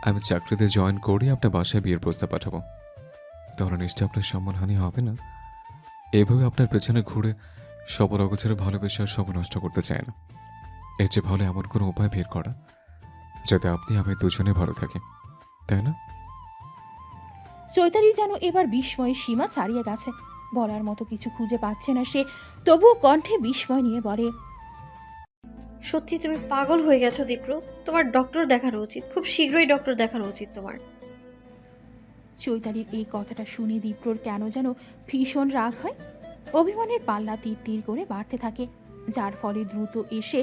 আমি চাকরিতে জয়েন করি, আপনার বাসায় বিয়ের প্রস্তাব পাঠাবো। তাহলে নিশ্চয়ই আপনার সম্মানহানি হবে না? এভাবে আপনার পেছনে ঘুরে সবার অগোচরে ভালোবেসে আর সব নষ্ট করতে চায় না। এর চেয়ে ভালো এমন কোনো উপায় বের করা যাতে আপনি আমি দুজনে ভালো থাকি, তাই না? চৈতালি যেন এবার বিস্ময়ের সীমা ছাড়িয়ে গেছে। বলার মতো কিছু খুঁজে পাচ্ছে না সে, তবুও কণ্ঠে বিস্ময় নিয়ে বলে, সত্যি তুমি পাগল হয়ে গেছো দীপ্র। তোমার ডক্টর দেখানো উচিত, খুব শীঘ্রই ডক্টর দেখানো উচিত তোমার। চৈতালির এই কথাটা শুনে দীপ্রর কেন যেন ভীষণ রাগ হয়। অভিমানের পাল্লা তীর তীর করে বাড়তে থাকে, যার ফলে দ্রুত এসে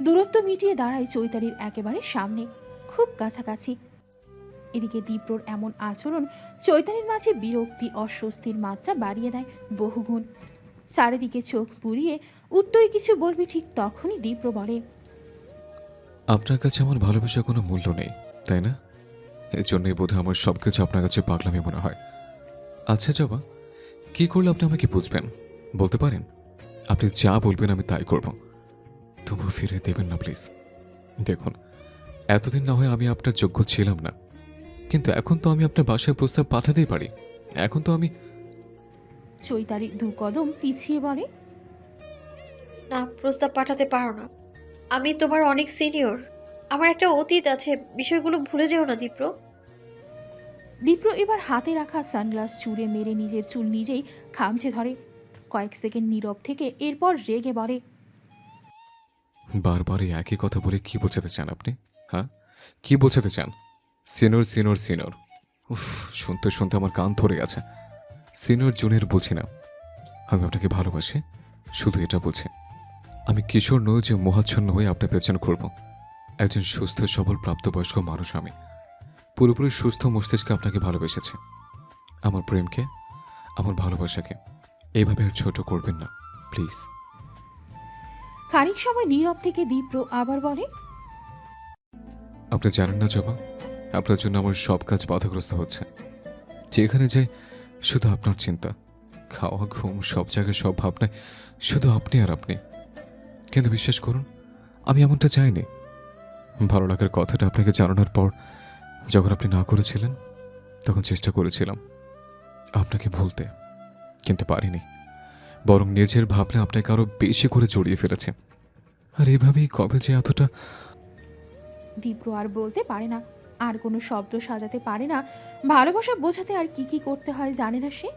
দূরত্ব মিটিয়ে দাঁড়ায় চৈতালির একেবারে সামনে, খুব কাছাকাছি। এদিকে দীপ্রর এমন আচরণ চৈতালির মাঝে বিরক্তি অস্বস্তির মাত্রা বাড়িয়ে দেয় বহুগুণ। চারিদিকে চোখ বুলিয়ে উত্তরে কিছু বলবি ঠিক তখনই দীপ্র বলে, আপনার কাছে আমার ভালোবাসার কোনো মূল্য নেই, তাই না? এর জন্যই বোধহয় আমার সবকিছু আপনার কাছে পাগলামি মনে হয়। আচ্ছা জবা, কি করলে আপনি আমাকে বুঝবেন বলতে পারেন? আপনি যা বলবেন আমি তাই করব। তবু ফিরে দেবেন না প্লিজ। দেখুন, এতদিন না হয় আমি আপনার যোগ্য ছিলাম না, কিন্তু এখন তো আমি আপনার বাসায় প্রস্তাব পাঠাতেই পারি। এখন তো আমি চৈতালি দু কদম পিছিয়ে বলে, না, প্রস্তাব পাঠাতে পারো না। আমি তোমার অনেক সিনিয়র, আমার একটা অতীত আছে, বিষয়গুলো ভুলে যেও না দীপ্র। দীপ্র এবার হাতে রাখা সানগ্লাস চুড়ে মেরে নিজের চুল নিজেই খামচে ধরে। কয়েক সেকেন্ড নীরব থেকে এরপর রেগে বলে, বারবার এই একই কথা বলে কি বোঝাতে চান আপনি? হ্যাঁ, কি বোঝাতে চান? সিনিয়র সিনিয়র সিনিয়র, উফ, শুনতে শুনতে আমার কান ধরে গেছে। সিনিয়র জুনিয়র বুঝি না, আমি আপনাকে ভালোবাসি, শুধু এটা বুঝি। আমি কিশোর নই যে মোহাচ্ছন্ন হয়ে আপনার পেছন ঘুরব। একজন সুস্থ সবল প্রাপ্তবয়স্ক মানুষ আমি, পুরোপুরি সুস্থ মস্তিষ্কে আপনাকে ভালোবেসেছি। আমার প্রেমকে, আমার ভালোবাসাকে এইভাবে আর ছোট করবেন না প্লিজ। খানিক সময় নীরব থেকে দীপ্র আবার বলে, আপনি জানেন না জবা, আপনার জন্য আমার সব কাজ বাধাগ্রস্ত হচ্ছে। যেখানে যাই শুধু আপনার চিন্তা, খাওয়া ঘুম সব জায়গায় সব ভাবনায় শুধু আপনি আর আপনি। কিন্তু বিশ্বাস করুন, আমি এমনটা চাইনি। ভালো লাগার কথাটা আপনাকে জানানোর পর যখন আপনি না করেছিলেন, তখন চেষ্টা করেছিলাম আপনাকে ভুলতে, কিন্তু পারিনি। বরং নিজের ভাবলে আপনাকে আরো বেশি করে জড়িয়ে ফেলেছে। আর এভাবেই কবে যে এতটা। দীপ্র আর বলতে পারে না, আর কোনো শব্দ সাজাতে পারে না। ভালোবাসা বোঝাতে আর কি কি করতে হয় জানে না সে।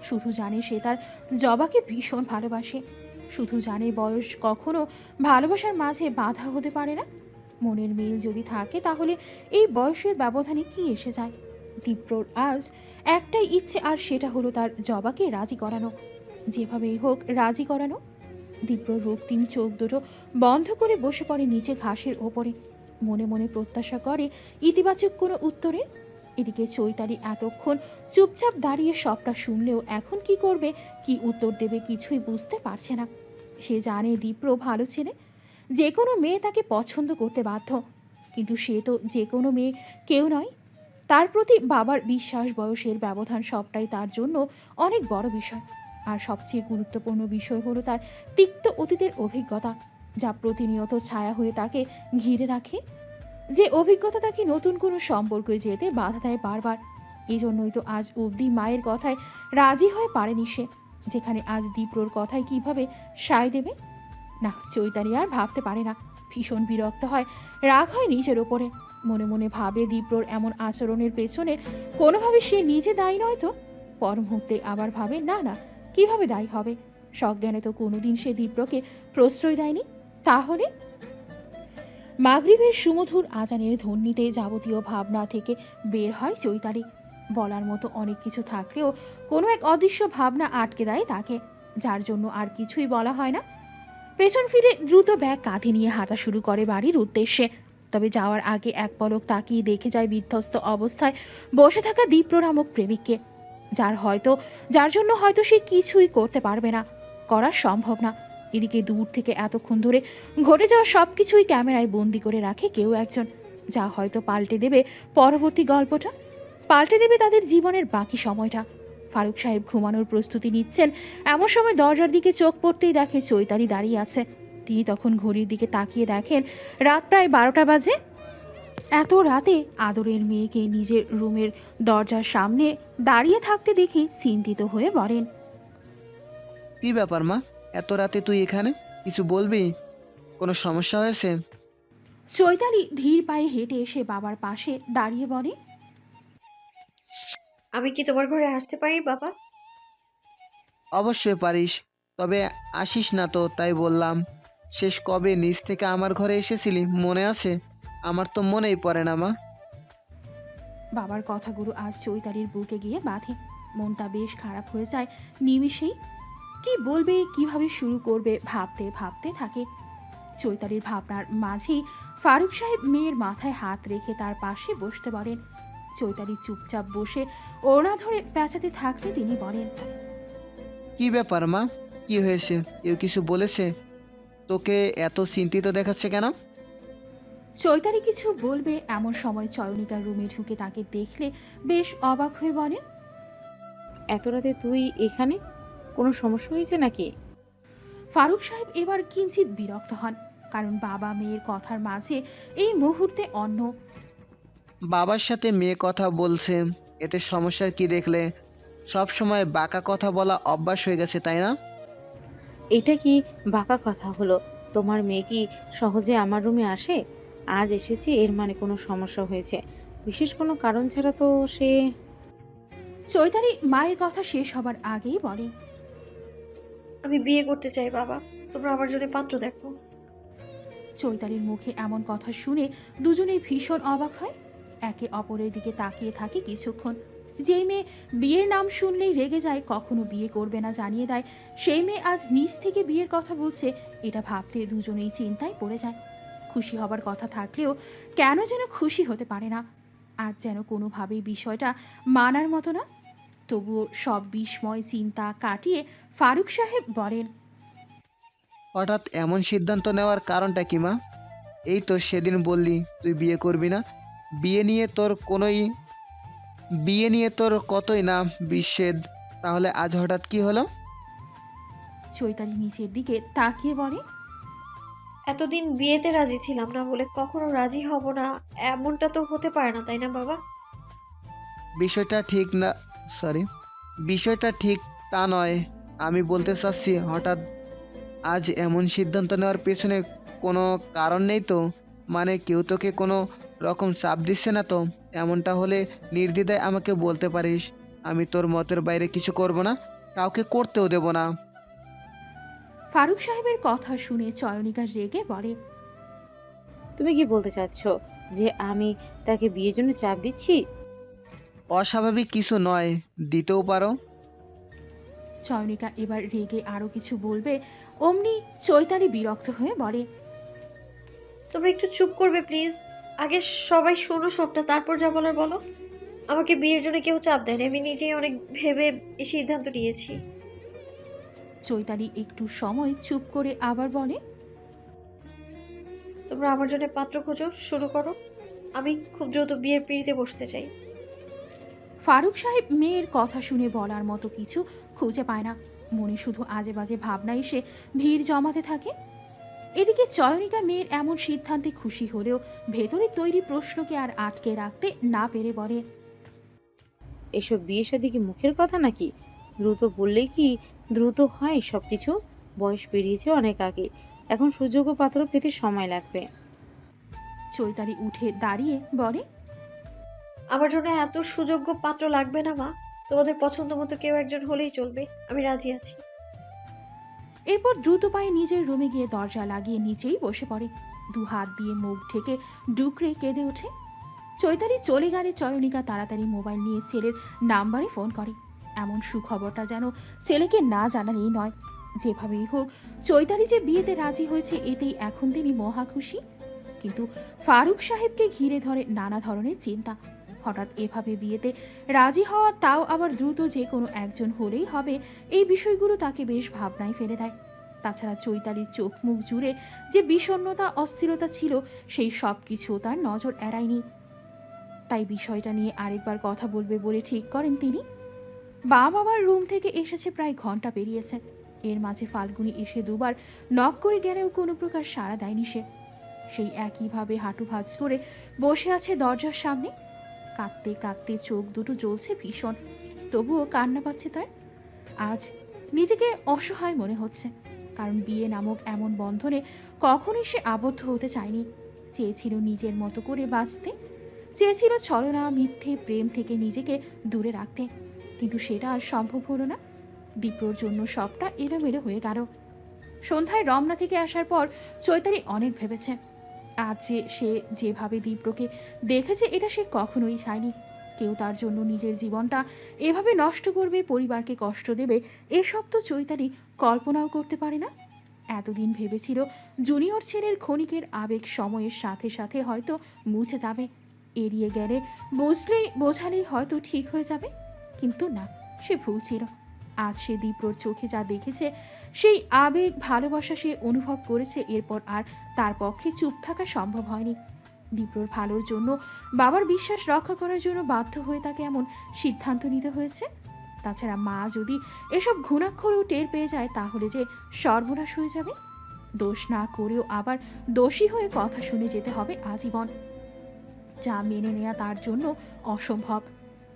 শুধু জানে সে তার জবাকে ভীষণ ভালোবাসে। শুধু জানে বয়স কখনো ভালোবাসার মাঝে বাধা হতে পারে না। মনের মিল যদি থাকে তাহলে এই বয়সের ব্যবধানে কি এসে যায়। দীপ্রর আজ একটাই ইচ্ছে, আর সেটা হলো তার জবাকে রাজি করানো, যেভাবেই হোক রাজি করানো। দীপ্র রক্তিম চোখ দুটো বন্ধ করে বসে পড়ে নিচে ঘাসের ওপরে, মনে মনে প্রত্যাশা করে ইতিবাচক কোনো উত্তরের। এদিকে চৈতালি এতক্ষণ চুপচাপ দাঁড়িয়ে সবটা শুনলেও এখন কি করবে, কি উত্তর দেবে কিছুই বুঝতে পারছে না। সে জানে দীপ্র ভালো ছেলে, যে কোনো মেয়ে তাকে পছন্দ করতে বাধ্য, কিন্তু সে তো যে কোনো মেয়ে কেউ নয়। তার প্রতি বাবার বিশ্বাস, বয়সের ব্যবধান সবটাই তার জন্য অনেক বড় বিষয়। আর সবচেয়ে গুরুত্বপূর্ণ বিষয় হলো তার তিক্ত অতীতের অভিজ্ঞতা, যা প্রতিনিয়ত ছায়া হয়ে তাকে ঘিরে রাখে। যে অভিজ্ঞতা তাকে নতুন কোনো সম্পর্কে যেতে বাধা দেয় বারবার। এই জন্যই তো আজ অবধি মায়ের কথায় রাজি হয়ে পারেনি সে, যেখানে আজ দীপ্রর কথায় কিভাবে সায় দেবে। না, চৈতালি আর ভাবতে পারে না। ভীষণ বিরক্ত হয়, রাগ হয় নিজের ওপরে। মনে মনে ভাবে দীপ্রর এমন আচরণের পেছনে কোনোভাবে সে নিজে দায়ী নয় তো। পর মুহূর্তে আবার ভাবে না না, কিভাবে দায়ী হবে। সজ্ঞানে তো কোনোদিন সে দীপ্রকে প্রশ্রয় দেয়নি। তাহলে মাগরিবের সুমধুর আজানের ধ্বনিতে যাবতীয় ভাবনা থেকে বের হয় চৈতালি। বলার মতো অনেক কিছু থাকলেও কোনো এক অদৃশ্য ভাবনা আটকে দেয় তাকে, যার জন্য আর কিছুই বলা হয় না। পেছন ফিরে দ্রুত ব্যাগ কাঁধে নিয়ে হাঁটা শুরু করে বাড়ির উদ্দেশ্যে। তবে যাওয়ার আগে এক পলক তাকিয়ে দেখে যায় বিধ্বস্ত অবস্থায় বসে থাকা দীপ্র নামক প্রেমিককে, যার জন্য হয়তো সে কিছুই করতে পারবে না, করা সম্ভব না। এদিকে দূর থেকে এতক্ষণ ধরে ঘটে যাওয়া সবকিছুই ক্যামেরায় বন্দি করে রাখে কেউ একজন, যা হয়তো পাল্টে দেবে পরবর্তী গল্পটা, পাল্টে দেবে তাদের জীবনের বাকি সময়টা। ফারুক সাহেব ঘুমানোর প্রস্তুতি নিচ্ছেন, এমন সময় দরজার দিকে চোখ পড়তেই দেখে চৈতালি দাঁড়িয়ে আছে। তিনি তখন ঘড়ির দিকে তাকিয়ে দেখেন রাত প্রায় 12টা বাজে। এত রাতে আদরের মেয়েকে নিজের রুমের দরজার সামনে দাঁড়িয়ে থাকতে দেখে চিন্তিত হয়ে বলেন, কি ব্যাপার মা, এত রাতে তুই এখানে? কিছু বলবি? কোনো সমস্যা হয়েছে? চৈতালি ধীর পায়ে হেঁটে এসে বাবার পাশে দাঁড়িয়ে বলে, আমি কি তোমার ঘরে আসতে পারি বাবা? অবশ্যই পারিস, তবে আসিস না তো, তাই বললাম। শেষ কবে নিজ থেকে আমার ঘরে এসেছিলি মনে আছে? আমার তো মনেই পড়ে না মা। বাবার কথাগুলো আজ চৈতালির বুকে গিয়ে বাঁধে। মনটা বেশ খারাপ হয়ে যায় নিমিষেই। কি বলবে, কিভাবে শুরু করবে ভাবতে ভাবতে থাকে। চৈতালির ভাবনার মাঝেই ফারুক সাহেব মেয়ের মাথায় হাত রেখে তার পাশে বসতে বলেন। চৈতালি চুপচাপ বসে ওড়না ধরে পেঁচাতে থাকলে তিনি বলেন, কি ব্যাপার মা, কি হয়েছে? কেউ কিছু বলেছে? তোকে এত চিন্তিত দেখাচ্ছে কেন? চৈতালি কিছু বলবে এমন সময় চয়নিকার রুমে ঢুকে তাকে দেখলে বেশ অবাক হয়ে বলেন, এত রাতে তুই এখানে? কোনো সমস্যা হয়েছে নাকি? ফারুক সাহেব এবার কিঞ্চিত বিরক্ত হন, কারণ বাবা মেয়ের কথার মাঝে এই মুহূর্তে অন্য। বাবার সাথে মেয়ে কথা বলছে, এতে সমস্যার কি দেখলে? সব সময় বাঁকা কথা বলা অভ্যাস হয়ে গেছে, তাই না? এটা কি বাঁকা কথা হলো? তোমার মেয়ে কি সহজে আমার রুমে আসে? আজ এসেছে এর মানে কোনো সমস্যা হয়েছে। বিশেষ কোনো কারণ ছাড়া তো সে... চৈতালি মায়ের কথা শেষ হবার আগেই বলে, আমি বিয়ে করতে চাই বাবা, তোমরা আমার জন্য পাত্র দেখো। চৈতালির মুখে এমন কথা শুনে দুজনেই ভীষণ অবাক হয়। একে অপরের দিকে তাকিয়ে থাকে কিছুক্ষণ। যেই মেয়ে বিয়ের নাম শুনলেই রেগে যায়, কখনো বিয়ে করবে না জানিয়ে দেয়, সেই মেয়ে আজ নিজ থেকে বিয়ের কথা বলছে। এটা ভাবতে দুজনেই চিন্তায় পড়ে যায়। খুশি হবার কথা থাকলেও কেন যেন খুশি হতে পারে না। আর যেন কোনোভাবেই বিষয়টা মানার মতো না। তবুও সব বিস্ময় চিন্তা কাটিয়ে ফারুক সাহেব বলেন, হঠাৎ এমন সিদ্ধান্ত নেওয়ার কারণটা কি মা? এই তো সেদিন বললি তুই বিয়ে করবি না। বিয়ে নিয়ে তোর কোনোই বিয়ে নিয়ে তোর কতই না বিচ্ছেদ, তাহলে আজ হঠাৎ কি হলো? চৈতালি নিচের দিকে তাকিয়ে বলে, এতদিন বিয়েতে রাজি ছিলাম না বলে কখনো রাজি হব না, এমনটা তো হতে পারে না, তাই না বাবা? বিষয়টা ঠিক না, সরি, বিষয়টা ঠিক তা নয়। আমি বলতে চাচ্ছি হঠাৎ আজ এমন সিদ্ধান্ত নেওয়ার পেছনে কোনো কারণ নেই তো? মানে কেউ তোকে কোনো রকম চাপ দিচ্ছে না তো? এমনটা হলে নির্দ্বিধায় আমাকে বলতে পারিস। আমি তোর মতের বাইরে কিছু করব না, কাউকে করতেও দেব না। ফারুক সাহেবের কথা শুনে চয়নিকা রেগে বলে, তুমি কি বলতে চাচ্ছ যে আমি তাকে বিয়ের জন্য চাপ দিচ্ছি? অস্বাভাবিক কিছু নয়, দিতেও পারো। চয়নিকা এবার রেগে আরো কিছু বলবে, অমনি চৈতালি বিরক্ত হয়ে বলে, তোমরা একটু চুপ করবে প্লিজ? আগে সবাই শোনো সবটা, তারপর যা বলার বলো। আমাকে বিয়ের জন্য কেউ চাপ দেয়নি, আমি নিজেই অনেক ভেবে এই সিদ্ধান্ত নিয়েছি। চৈতালি একটু সময় চুপ করে আবার বলে, তোমরা আমার জন্য পাত্র খোঁজো, শুরু করো। আমি খুব দ্রুত বিয়ের পিঁড়িতে বসতে চাই। ফারুক সাহেব মেয়ের কথা শুনে বলার মতো কিছু খুঁজে পায় না। মনে শুধু আজে বাজে ভাবনা এসে ভিড় জমাতে থাকে। এদিকে চয়নিকা মেয়ের এমন সিদ্ধান্তে খুশি হলেও ভেতরে তৈরি প্রশ্নকে আর আটকে রাখতে না পেরে বলে, এসব বিয়ে শাদী কি মুখের কথা নাকি? দ্রুত বললেই কি দ্রুত হয় সব কিছু? বয়স পেরিয়েছে অনেক আগে, এখন সুযোগ্য পাত্র পেতে সময় লাগবে। চৈতালি উঠে দাঁড়িয়ে বলে, আমার জন্য এত সুযোগ্য পাত্র লাগবে না মা, তোমাদের পছন্দ মতো কেউ একজন হলেই চলবে, আমি রাজি আছি। এরপর দ্রুত পায়ে নিজের রুমে গিয়ে দরজা লাগিয়ে নিচেই বসে পড়ে। দু হাত দিয়ে মুখ ঢেকে ডুকরে কেঁদে ওঠে। চৈতালি চলে গেলে চয়নিকা তাড়াতাড়ি মোবাইল নিয়ে ছেলের নাম্বারে ফোন করে। এমন সুখবরটা যেন ছেলেকে না জানালেই নয়। যেভাবেই হোক চৈতালি যে বিয়েতে রাজি হয়েছে এতেই এখন তিনি মহা খুশি। কিন্তু ফারুক সাহেবকে ঘিরে ধরে নানা ধরনের চিন্তা। হঠাৎ এভাবে বিয়েতে রাজি হওয়া, তাও আবার দ্রুত যে কোনো একজন হলেই হবে, এই বিষয়গুলো তাকে বেশ ভাবনায় ফেলে দেয়। তাছাড়া চৈতালির চোখ মুখ জুড়ে যে বিষণ্ণতা অস্থিরতা ছিল, সেই সব কিছু তার নজর এড়ায়নি। তাই বিষয়টা নিয়ে আরেকবার কথা বলবে বলে ঠিক করেন তিনি। বাবার রুম থেকে এসেছে প্রায় ঘন্টা পেরিয়েছে। এর মাঝে ফাল্গুনি এসে দুবার নক করে গেলেও কোনো প্রকার সাড়া দেয়নি সে। সেই একইভাবে হাঁটু ভাঁজ করে বসে আছে দরজার সামনে। কাঁদতে কাঁদতে চোখ দুটো জ্বলছে ভীষণ, তবুও কান্না পাচ্ছে তার। আজ নিজেকে অসহায় মনে হচ্ছে, কারণ বিয়ে নামক এমন বন্ধনে কখনোই সে আবদ্ধ হতে চায়নি। চেয়েছিল নিজের মতো করে বাঁচতে, চেয়েছিল ছলনা মিথ্যে প্রেম থেকে নিজেকে দূরে রাখতে, কিন্তু সেটা আর সম্ভব হলো না। দীপ্রর জন্য সবটা এলোমেলো হয়ে গেল। সন্ধ্যায় রমনা থেকে আসার পর চৈতালি অনেক ভেবেছে। আজ যে সে যেভাবে দীপ্রকে দেখেছে, এটা সে কখনোই চায়নি। কেউ তার জন্য নিজের জীবনটা এভাবে নষ্ট করবে, পরিবারকে কষ্ট দেবে, এসব তো চৈতালি কল্পনাও করতে পারে না। এতদিন ভেবেছিল জুনিয়র ছেলের ক্ষণিকের আবেগ সময়ের সাথে সাথে হয়তো মুছে যাবে, এড়িয়ে গেলে বোঝালেই হয়তো ঠিক হয়ে যাবে, কিন্তু না, সে ভুল ছিল। আজ সে দীপ্রর চোখে যা দেখেছে, সেই আবেগ ভালোবাসা সে অনুভব করেছে, এরপর আর তার পক্ষে চুপ থাকা সম্ভব হয়নি। দীপ্রর ভালোর জন্য, বাবার বিশ্বাস রক্ষা করার জন্য বাধ্য হয়ে তাকে এমন সিদ্ধান্ত নিতে হয়েছে। তাছাড়া মা যদি এসব ঘুণাক্ষরেও টের পেয়ে যায়, তাহলে যে সর্বনাশ হয়ে যাবে। দোষ না করেও আবার দোষী হয়ে কথা শুনে যেতে হবে আজীবন, যা মেনে নেওয়া তার জন্য অসম্ভব।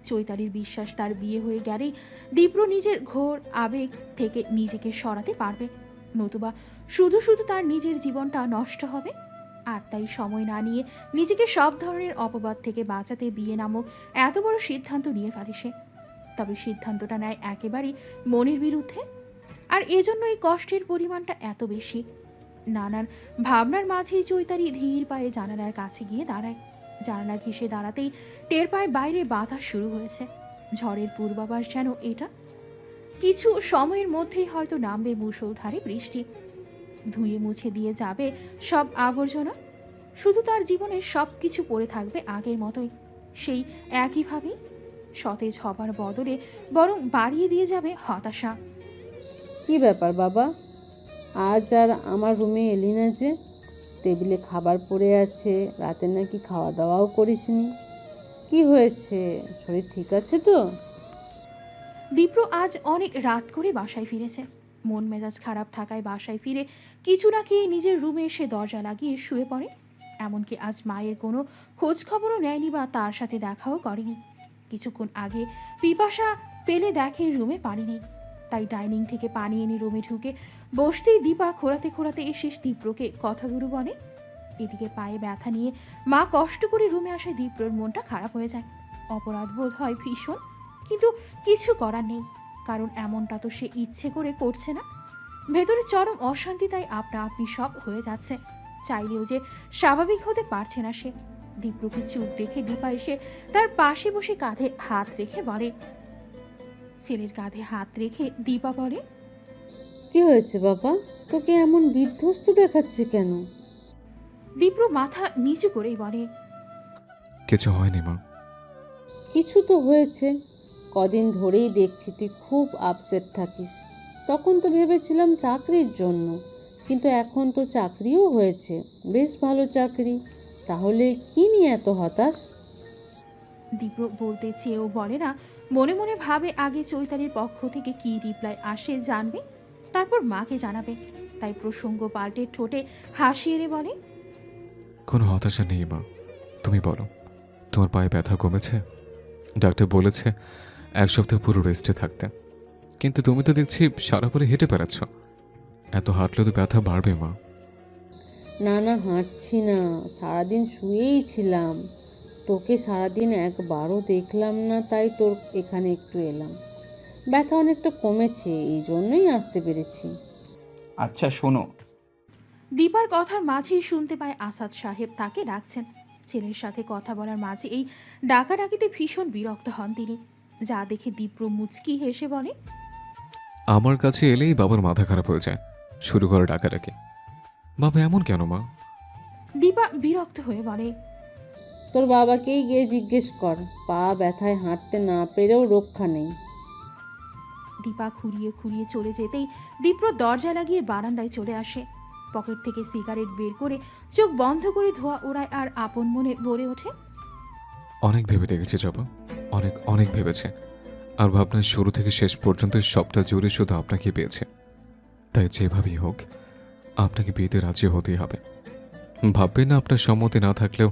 চৈতালির বিশ্বাস তার বিয়ে হয়ে গেলেই দীপ্র নিজের ঘোর আবেগ থেকে নিজেকে সরাতে পারবে, নতুবা শুধু শুধু তার নিজের জীবনটা নষ্ট হবে। আর তাই সময় না নিয়ে নিজেকে সব ধরনের অপবাদ থেকে বাঁচাতে বিয়ে নামক এত বড় সিদ্ধান্ত নিয়ে ফেলে সে। তবে সিদ্ধান্তটা নেয় একেবারেই মনের বিরুদ্ধে, আর এজন্য এই কষ্টের পরিমাণটা এত বেশি। নানান ভাবনার মাঝেই চৈতালি ধীর পায়ে জানালার কাছে গিয়ে দাঁড়ায়। জানালা ঘেঁষে দাঁড়াতেই টের পায় বাইরে বাতাস শুরু হয়েছে। ঝড়ের পূর্বাভাস যেন এটা। কিছু সময়ের মধ্যেই হয়তো নামবে মুষলধারে বৃষ্টি, ধুয়ে মুছে দিয়ে যাবে সব আবর্জনা। শুধু তার জীবনের সব কিছু পড়ে থাকবে আগের মতোই, সেই একইভাবেই। সতেজ হবার বদলে বরং বাড়িয়ে দিয়ে যাবে হতাশা। কি ব্যাপার বাবা, আজ আর আমার রুমে এলি না যে? টেবিলে খাবার পড়ে আছে, রাতে নাকি খাওয়া দাওয়াও করিসনি। কি হয়েছে, শরীর ঠিক আছে তো? দীপ্র আজ অনেক রাত করে বাসায় ফিরেছে। মন মেজাজ খারাপ থাকায় বাসায় ফিরে কিছু না খেয়ে নিজের রুমে এসে দরজা লাগিয়ে শুয়ে পড়ে। এমনকি আজ মায়ের কোনো খোঁজ খবরও নেয়নি বা তার সাথে দেখাও করেনি। কিছুক্ষণ আগে পিপাসা পেলে দেখে রুমে পানি নেই, তাই ডাইনিং থেকে পানি এনে রুমে ঢুকে বসতেই দীপা খোঁড়াতে খোঁড়াতে এসে দীপ্রকে কথাগুলো বলে। এদিকে পায়ে ব্যথা নিয়ে মা কষ্ট করে রুমে আসে, দীপ্রর মনটা খারাপ হয়ে যায়। অপরাধ বোধ হয় ভীষণ, কিন্তু কিছু করার নেই, কারণ এমনটা তো সে ইচ্ছে করে করছে না। ভেতরে চরম অশান্তি, তাই আপনা আপনি সব হয়ে যাচ্ছে, চাইলেও যে স্বাভাবিক হতে পারছে না সে। দীপ্রকে চুপ দেখে দীপা এসে তার পাশে বসে কাঁধে হাত রেখে বলে। ছেলের কাঁধে হাত রেখে দীপা বলে, কি হয়েছে বাবা, তোকে এমন বিধ্বস্ত দেখাচ্ছে কেন? দীপ্র মাথা নিচু করেই বলে, কিছু হয়নি মা। কিছু তো হয়েছে, কদিন ধরেই দেখছি তুই খুব আপসেট থাকিস। তখন তো ভেবেছিলাম চাকরির জন্য, কিন্তু এখন তো চাকরিও হয়েছে, বেশ ভালো চাকরি। তাহলে কি নিয়ে এত হতাশ? দীপ্র বলতে চেয়েও বলে না, মনে মনে ভাবে আগে চৈতালির পক্ষ থেকে কি রিপ্লাই আসে জানবে, তারপর মাকে জানাবে। তাই প্রসঙ্গ পাল্টে ঠোঁটে হাসি এনে বলে, কোনো হতাশা নেই মা, তুমি বলো, তোমার পায়ে ব্যথা কমেছে? ডাক্তার বলেছে 1 সপ্তাহ পুরো রেস্টে থাকতে, কিন্তু তুমি তো দেখছি সারা পরে হেঁটে বেড়াচ্ছ। এত হাঁটলে তো ব্যথা বাড়বে মা। না না, হাঁটছি না, সারাদিন শুয়েই ছিলাম। তোকে সারাদিন একবারও দেখলাম না, তাই তোর এখানে একটু এলাম। ব্যথা অনেকটা কমেছে, এই জন্যই আসতে পেরেছি। আচ্ছা শোনো, দীপার কথার মাঝেই শুনতে পায় আসাদ সাহেব তাকে ডাকছেন। ছেলের সাথে কথা বলার মাঝে এই ডাকাডাকিতে ভীষণ বিরক্ত হন তিনি, যা দেখে দীপ্র মুচকি হেসে বলে, আমার কাছে এলেই বাবার মাথা খারাপ হয়ে যায়, শুরু করে ডাকাডাকি। বাবা এমন কেন মা? দীপা বিরক্ত হয়ে বলে, তোর বাবাকেই গিয়ে জিজ্ঞেস কর, পা ব্যথায় হাঁটতে না পেরেও রক্ষা নেই। দীপা খুঁড়িয়ে খুঁড়িয়ে চলে যেতেই দীপ্র দরজা লাগিয়ে বারান্দায় চলে আসে। পকেট থেকে সিগারেট বের করে চোখ বন্ধ করে ধোঁয়া ওড়ায় আর আপন মনে বলে ওঠে, অনেক ভেবে দেখেছি জবা, অনেক অনেক ভেবেছে। আর ভাবনার শুরু থেকে শেষ পর্যন্ত সবটা জুড়ে শুধু আপনাকে পেয়েছে। তাই যেভাবেই হোক আপনাকে বিয়েতে রাজি হতেই হবে। ভাববেন না আপনার সম্মতি না থাকলেও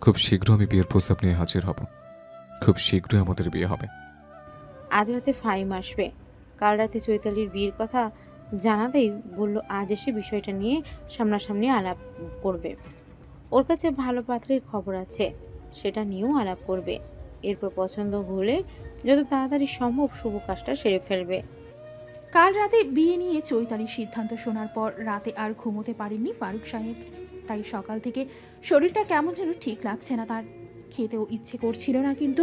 খুব শীঘ্র আমি বিয়ের প্রস্তাব নিয়ে হাজির হব। খুব শীঘ্রই আমাদের বিয়ে হবে। আজ রাতে ফাইম আসবে। কাল রাতে চৈতালির বিয়ের কথা জানাতেই বলল আজ এসে বিষয়টা নিয়ে সামনাসামনি আলাপ করবে। ওর কাছে ভালো পাত্রের খবর আছে, সেটা নিয়েও আলাপ করবে। এরপর পছন্দ হলে যত তাড়াতাড়ি সম্ভব শুভ কাজটা সেরে ফেলবে। কাল রাতে বিয়ে নিয়ে চৈতালির সিদ্ধান্ত শোনার পর রাতে আর ঘুমোতে পারেননি ফারুক সাহেব। তাই সকাল থেকে শরীরটা কেমন যেন ঠিক লাগছে না তার। খেতেও ইচ্ছে করছিল না, কিন্তু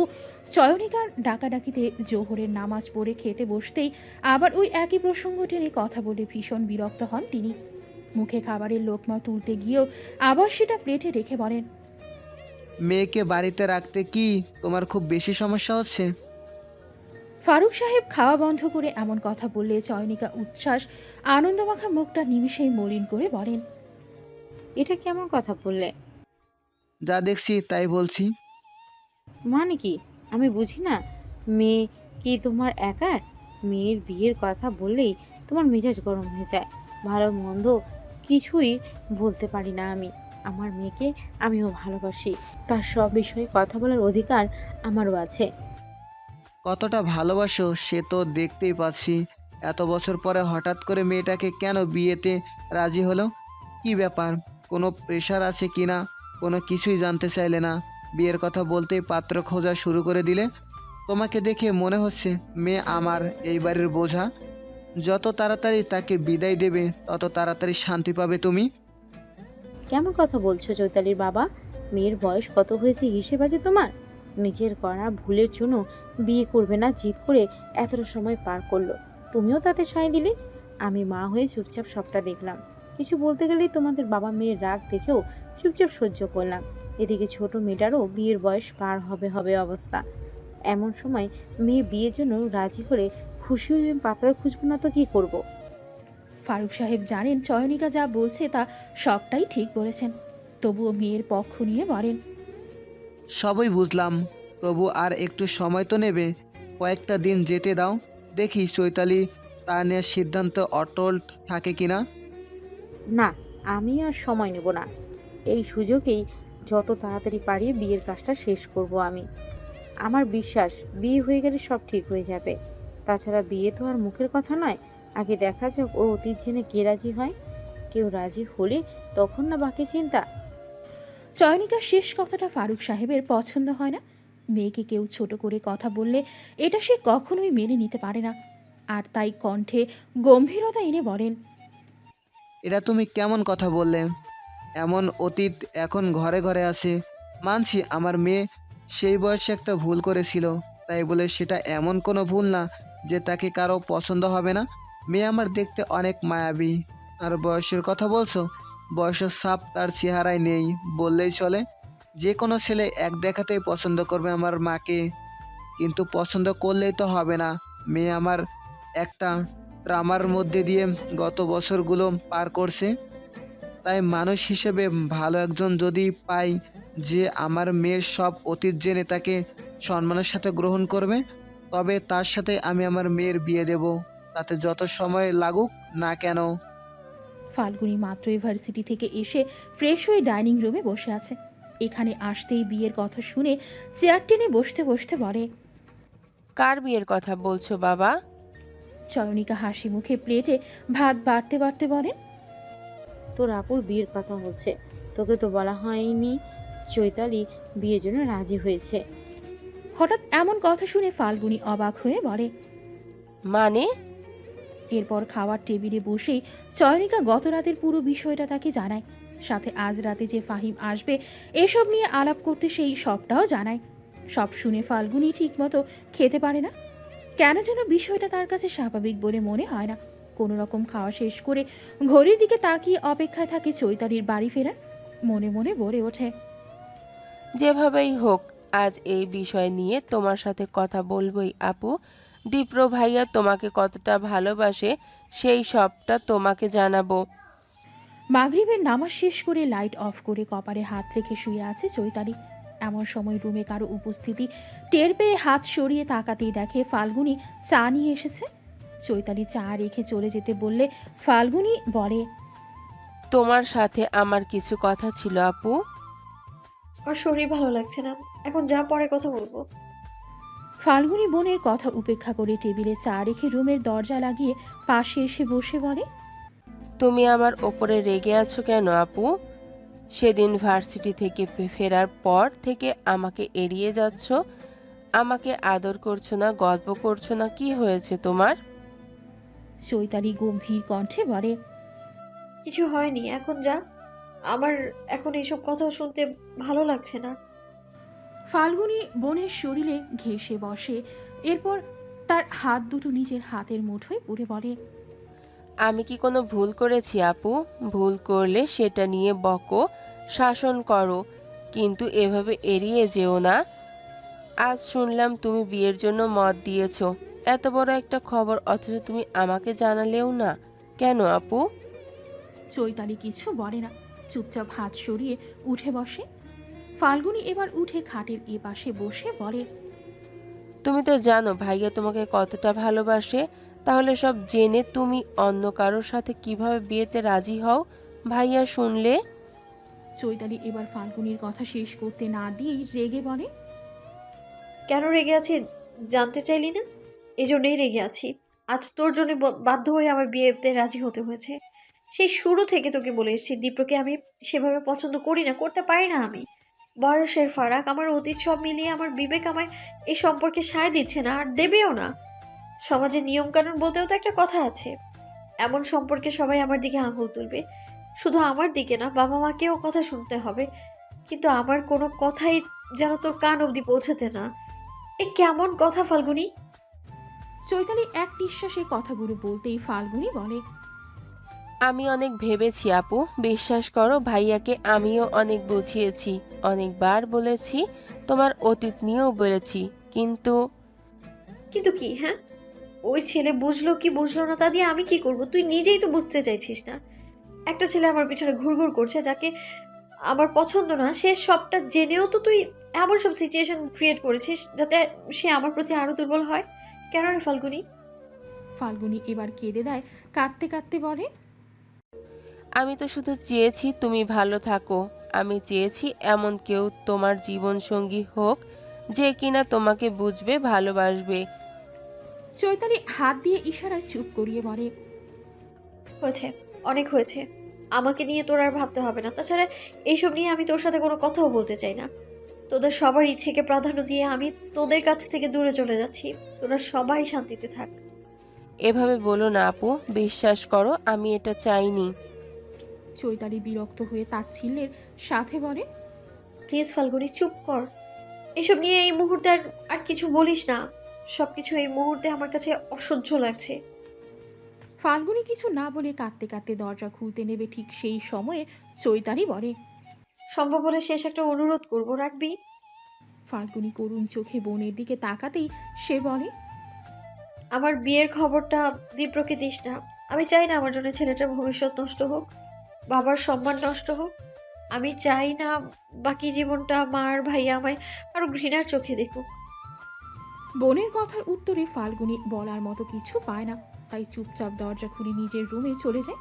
চয়নিকার ডাকাডাকিতে জোহরের নামাজ পড়ে খেতে বসতেই আবার ওই একই প্রসঙ্গ টেনে কথা বলে ভীষণ বিরক্ত হন তিনি। মুখে খাবারের লোকমা তুলতে গিয়েও আবার সেটা প্লেটে রেখে বলেন, মেয়েকে বাড়িতে রাখতে কি তোমার খুব বেশি সমস্যা হচ্ছে? ফারুক সাহেব খাওয়া বন্ধ করে এমন কথা বললে চয়নিকা উচ্ছ্বাস আনন্দমাখা মুখটা নিমিষেই মলিন করে বলেন, এটা কেমন কথা বললে? যা দেখছি তাই বলছি। মানে কি? আমি বুঝি না। মেয়ে কি তোমার একার? মেয়ের বিয়ের কথা বললেই তোমার মেজাজ গরম হয়ে যায়। ভালো মন্দ কিছুই বলতে পারি না আমি। আমার মেয়েকে আমিও ভালোবাসি, তার সব বিষয়ে কথা বলার অধিকার আমারও আছে। কতটা ভালোবাসো সে তো দেখতেই পাচ্ছি। এত বছর পরে হঠাৎ করে মেয়েটাকে কেন বিয়েতে রাজি হলো? কি ব্যাপার? কোনো প্রেশার আছে কি না? কোনো কিছুই জানতে চাইলে না, বিয়ের কথা বলতেই পাত্র খোঁজা শুরু করে দিলে। তোমাকে দেখে মনে হচ্ছে মেয়ে আমার এই বাড়ির বোঝা। যত তাড়াতাড়ি তাকে বিদায় দেবে তত তাড়াতাড়ি শান্তি পাবে তুমি। কেমন কথা বলছো চৈতালির বাবা? মেয়ের বয়স কত হয়েছে হিসেব আছে তোমার? নিজের করা ভুলের জন্য বিয়ে করবে না জিদ করে এতটা সময় পার করলো, তুমিও তাতে সায় দিলে। আমি মা হয়ে চুপচাপ সবটা দেখলাম। কিছু বলতে গেলেই তোমাদের বাবা মেয়ের রাগ দেখেও চুপচাপ সহ্য করলাম। এদিকে ছোট মেয়েটারও বিয়ের বয়স পার হবে হবে অবস্থা। এমন সময় মেয়ে বিয়ের জন্য রাজি হলে খুশি হয়ে পাত্র খুঁজবো না তো কি করব। ফারুক সাহেব জানেন চয়নিকা যা বলছে তা সবটাই ঠিক বলেছেন। তবুও মেয়ের পক্ষ নিয়ে বলেন, সবই বুঝলাম, তবু আর একটু সময় তো নেবে। কয়েকটা দিন যেতে দাও, দেখি চৈতালি তার নেওয়ার সিদ্ধান্ত অটল থাকে কিনা। না, আমি আর সময় নেব না। এই সুযোগেই যত তাড়াতাড়ি পারি বিয়ের কাজটা শেষ করব আমি। আমার বিশ্বাস বিয়ে হয়ে গেলে সব ঠিক হয়ে যাবে। তাছাড়া বিয়ে তো আর মুখের কথা নয়, আগে দেখা যাক ওর অতীত জেনে কে রাজি হয়। কেউ রাজি হলে তখন না বাকি চিন্তা। চয়নিকার শেষ কথাটা ফারুক সাহেবের পছন্দ হয় না। মেয়েকে কেউ ছোট করে কথা বললে এটা সে কখনোই মেনে নিতে পারে না। আর তাই কণ্ঠে গম্ভীরতা এনে বলেন, এটা তুমি কেমন কথা বললে? এমন অতীত এখন ঘরে ঘরে আছে। মানছি আমার মেয়ে সেই বয়সে একটা ভুল করেছিল, তাই বলে সেটা এমন কোনো ভুল না যে তাকে কারো পছন্দ হবে না। মেয়ে আমার দেখতে অনেক মায়াবী। আর বয়সের কথা বলছো, বয়সের ছাপ তার চেহারায় নেই বললেই চলে। যে কোনো ছেলে এক দেখাতেই পছন্দ করবে আমার মাকে, কিন্তু পছন্দ করলেই তো হবে না। মেয়ে আমার একটা ট্রামার মধ্যে দিয়ে গত বছরগুলো পার করছে। তাই মানুষ হিসেবে ভালো একজন যদি পাই যে আমার মেয়ের সব অতীত জেনে তাকে সম্মানের সাথে গ্রহণ করবে, তবে তার সাথে আমি আমার মেয়ের বিয়ে দেব, তাতে যত সময় লাগুক না কেন। ফাল্গুনি মাত্র ইউনিভার্সিটি থেকে এসে ফ্রেশ হয়ে ডাইনিং রুমে বসে আছে। এখানে আসতেই বিয়ের কথা শুনে চেয়ার টেনে বসতে বসতে বলে, কার বিয়ের কথা বলছো বাবা? চয়নিকা হাসি মুখে প্লেটে ভাত বাড়তে বাড়তে বলেন, তোর আপুর বিয়ের কথা হচ্ছে, তোকে তো বলা হয়নি চৈতালি বিয়ের জন্য রাজি হয়েছে। হঠাৎ এমন কথা শুনে ফাল্গুনি অবাক হয়ে বলে। মানে? এরপর খাওয়ার টেবিলে বসেই চয়নিকা গত রাতের পুরো বিষয়টা তাকে জানায়। সাথে আজ রাতে যে ফাহিম আসবে এসব নিয়ে আলাপ করতে সেই সবটাও জানায়। সব শুনে ফাল্গুনি ঠিকমতো খেতে পারে না। কেন যেন বিষয়টা তার কাছে স্বাভাবিক বলে মনে হয় না। কোনো রকম খাওয়া শেষ করে ঘড়ির দিকে তাকিয়ে অপেক্ষায় থাকে চৈতালির বাড়ি ফেরার। মনে মনে বলে ওঠে, যেভাবেই হোক আজ এই বিষয় নিয়ে তোমার সাথে কথা বলবোই আপু। দীপ্র ভাইয়া তোমাকে কতটা ভালোবাসে সেই সবটা তোমাকে জানাবো। মাগরিবের নামাজ শেষ করে লাইট অফ করে কপালে হাত রেখে শুয়ে আছে চৈতালি। এমন সময় রুমে কারো উপস্থিতি টের পেয়ে হাত সরিয়ে তাকাতেই দেখে ফাল্গুনি চা নিয়ে এসেছে। চৈতালি চা রেখে চলে যেতে বললে ফাল্গুনি বলে, তোমার সাথে আমার কিছু কথা ছিল আপু। আমার শরীর ভালো লাগছে না, এখন যা পরে কথা বলবো। ফাল্গুনী বোনের কথা উপেক্ষা করে টেবিলে চা রেখে রুমের দরজা লাগিয়ে পাশে এসে বসে বলে, তুমি আমার ওপরে রেগে আছো কেন আপু? সেদিন ভার্সিটি থেকে ফেরার পর থেকে আমাকে এড়িয়ে যাচ্ছ, আমাকে আদর করছো না, গল্প করছো না, কি হয়েছে তোমার? চৈতালি গম্ভীর কণ্ঠে বলে, কিছু হয়নি, এখন যা। আমার এখন এইসব কথা শুনতে ভালো লাগছে না। ফাল্গুনী বোনের শরীরে ঘেঁষে বসে, এরপর তার হাত দুটো নিজের হাতের মুঠোয় পুরে বলে, আমি কি কোনো ভুল করেছি আপু? ভুল করলে সেটা নিয়ে বকো, শাসন করো, কিন্তু এভাবে এড়িয়ে যেও না। আজ শুনলাম তুমি বিয়ের জন্য মত দিয়েছো, এত বড় একটা খবর, অথচ তুমি আমাকে জানালেও না, কেন আপু? চৈতালি কিছু বলে না, চুপচাপ হাত সরিয়ে উঠে বসে। ফাল্গুনী এবার উঠে খাটের এ পাশে বসে বলে, তুমি তো জানো ভাইয়া তোমাকে কতটা ভালোবাসে, তাহলে সব জেনে তুমি অন্য কারোর সাথে কিভাবে বিয়েতে রাজি হও ভাইয়া শুনলে? চৈতালি এবার ফাল্গুনীর কথা শেষ করতে না দিয়েই রেগে বলে, কেন রেগে আছি জানতে চাইলি না? এই জন্যই রেগে আছি। আজ তোর জন্য বাধ্য হয়ে আমার বিয়েতে রাজি হতে হয়েছে। সেই শুরু থেকে তোকে বলে এসেছি, দীপ্রকে আমি সেভাবে পছন্দ করি না, করতে পারি না আমি। বয়সের ফারাক, আমার অতীত সব মিলিয়ে আমার বিবেক আমায় এই সম্পর্কে সায় দিচ্ছে না, আর দেবেও না। সমাজের নিয়মকানুন বলতেও তো একটা কথা আছে। এমন সম্পর্কে সবাই আমার দিকে আঙুল তুলবে। শুধু আমার দিকে না, বাবা মাকেও কথা শুনতে হবে। কিন্তু আমার কোনো কথাই যেন তোর কান অবধি পৌঁছাতে না। এ কেমন কথা ফাল্গুনি? চৈতালি এক নিঃশ্বাসে কথাগুলো বলতেই ফাল্গুনী বলে, আমি অনেক ভেবেছি আপু, বিশ্বাস করো ভাইয়াকে আমিও অনেক বুঝিয়েছি, অনেকবার বলেছি, তোমার অতীত নিয়েও বলেছি, কিন্তু কিন্তু কি, হ্যাঁ? ওই ছেলে বুঝলো কি বুঝলো না তা দিয়ে আমি কি করব? তুই নিজেই তো বুঝতে চাইছিস না। একটা ছেলে আমার পিছনে ঘুরঘুর করছে, যাকে আমার পছন্দ না, সে সবটা জেনেও তো তুই এমন সব সিচুয়েশন ক্রিয়েট করেছিস যাতে সে আমার প্রতি আরো দুর্বল হয়। কেন রে ফাল্গুনি? ফাল্গুনী এবার কেঁদে দেয়, কাঁদতে কাঁদতে বলে, আমি তো শুধু চেয়েছি তুমি ভালো থাকো। আমি চেয়েছি এমন কেউ তোমার জীবন সঙ্গী হোক যে কিনা তোমাকে বুঝবে, ভালোবাসবে। চৈতালি হাত দিয়ে ইশারায় চুপ করিয়ে বলে, হয়েছে, অনেক হয়েছে। আমাকে নিয়ে তোর আর ভাবতে হবে না। তাছাড়া এইসব নিয়ে আমি তোর সাথে কোনো কথাও বলতে চাই না। তোদের সবার ইচ্ছেকে প্রাধান্য দিয়ে আমি তোদের কাছ থেকে দূরে চলে যাচ্ছি। তোরা সবাই শান্তিতে থাক। এভাবে বলো না আপু, বিশ্বাস করো আমি এটা চাইনি। চৈতালি বিরক্ত হয়ে তাচ্ছিল্যের সাথে বলে, প্লিজ ফাল্গুনি, চুপ কর। এসব নিয়ে এই মুহূর্তে আর কিছু বলিস না। সবকিছু এই মুহূর্তে আমার কাছে অসহ্য লাগছে। ফাল্গুনী কিছু না বলে কাঁদতে কাঁদতে দরজা খুলতে নেবে, ঠিক সেই সময়ে চৈতালি বলে, সম্ভব হলে শেষ একটা অনুরোধ করব, রাখবি? ফাল্গুনী করুণ চোখে বোনের দিকে তাকাতেই সে বলে, আমার বিয়ের খবরটা দীপ্রকে দিস না। আমি চাই না আমার জন্য ছেলেটার ভবিষ্যৎ নষ্ট হোক, বাবার সম্মান নষ্ট হোক। আমি চাই না বাকি জীবনটা মার ভাইয়া আমায় আরো ঘৃণার চোখে দেখুক। বোনের কথার উত্তরে ফাল্গুনী বলার মতো কিছু পায় না, তাই চুপচাপ দরজা খুলে নিজের রুমে চলে যায়।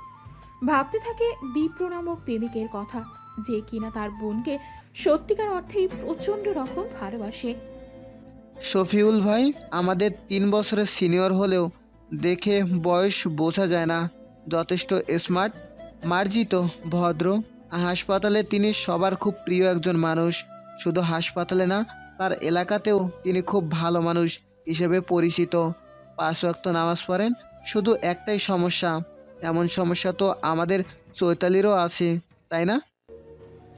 ভাবতে থাকে দীপ্র নামক প্রেমিকের কথা, যে কিনা তার বোনকে সত্যিকার অর্থেই প্রচণ্ড রকম ভালোবাসে। শফিউল ভাই আমাদের 3 বছরের সিনিয়র হলেও দেখে বয়স বোঝা যায় না, যথেষ্ট স্মার্ট, মার্জিত, ভদ্র। হাসপাতালে তিনি সবার খুব প্রিয় একজন মানুষ। শুধু হাসপাতালে না, তার এলাকাতেও তিনি খুব ভালো মানুষ হিসেবে পরিচিত। 5 ওয়াক্ত নামাজ পড়েন। শুধু একটাই সমস্যা, এমন সমস্যা তো আমাদের চৈতালিরও আছে, তাই না?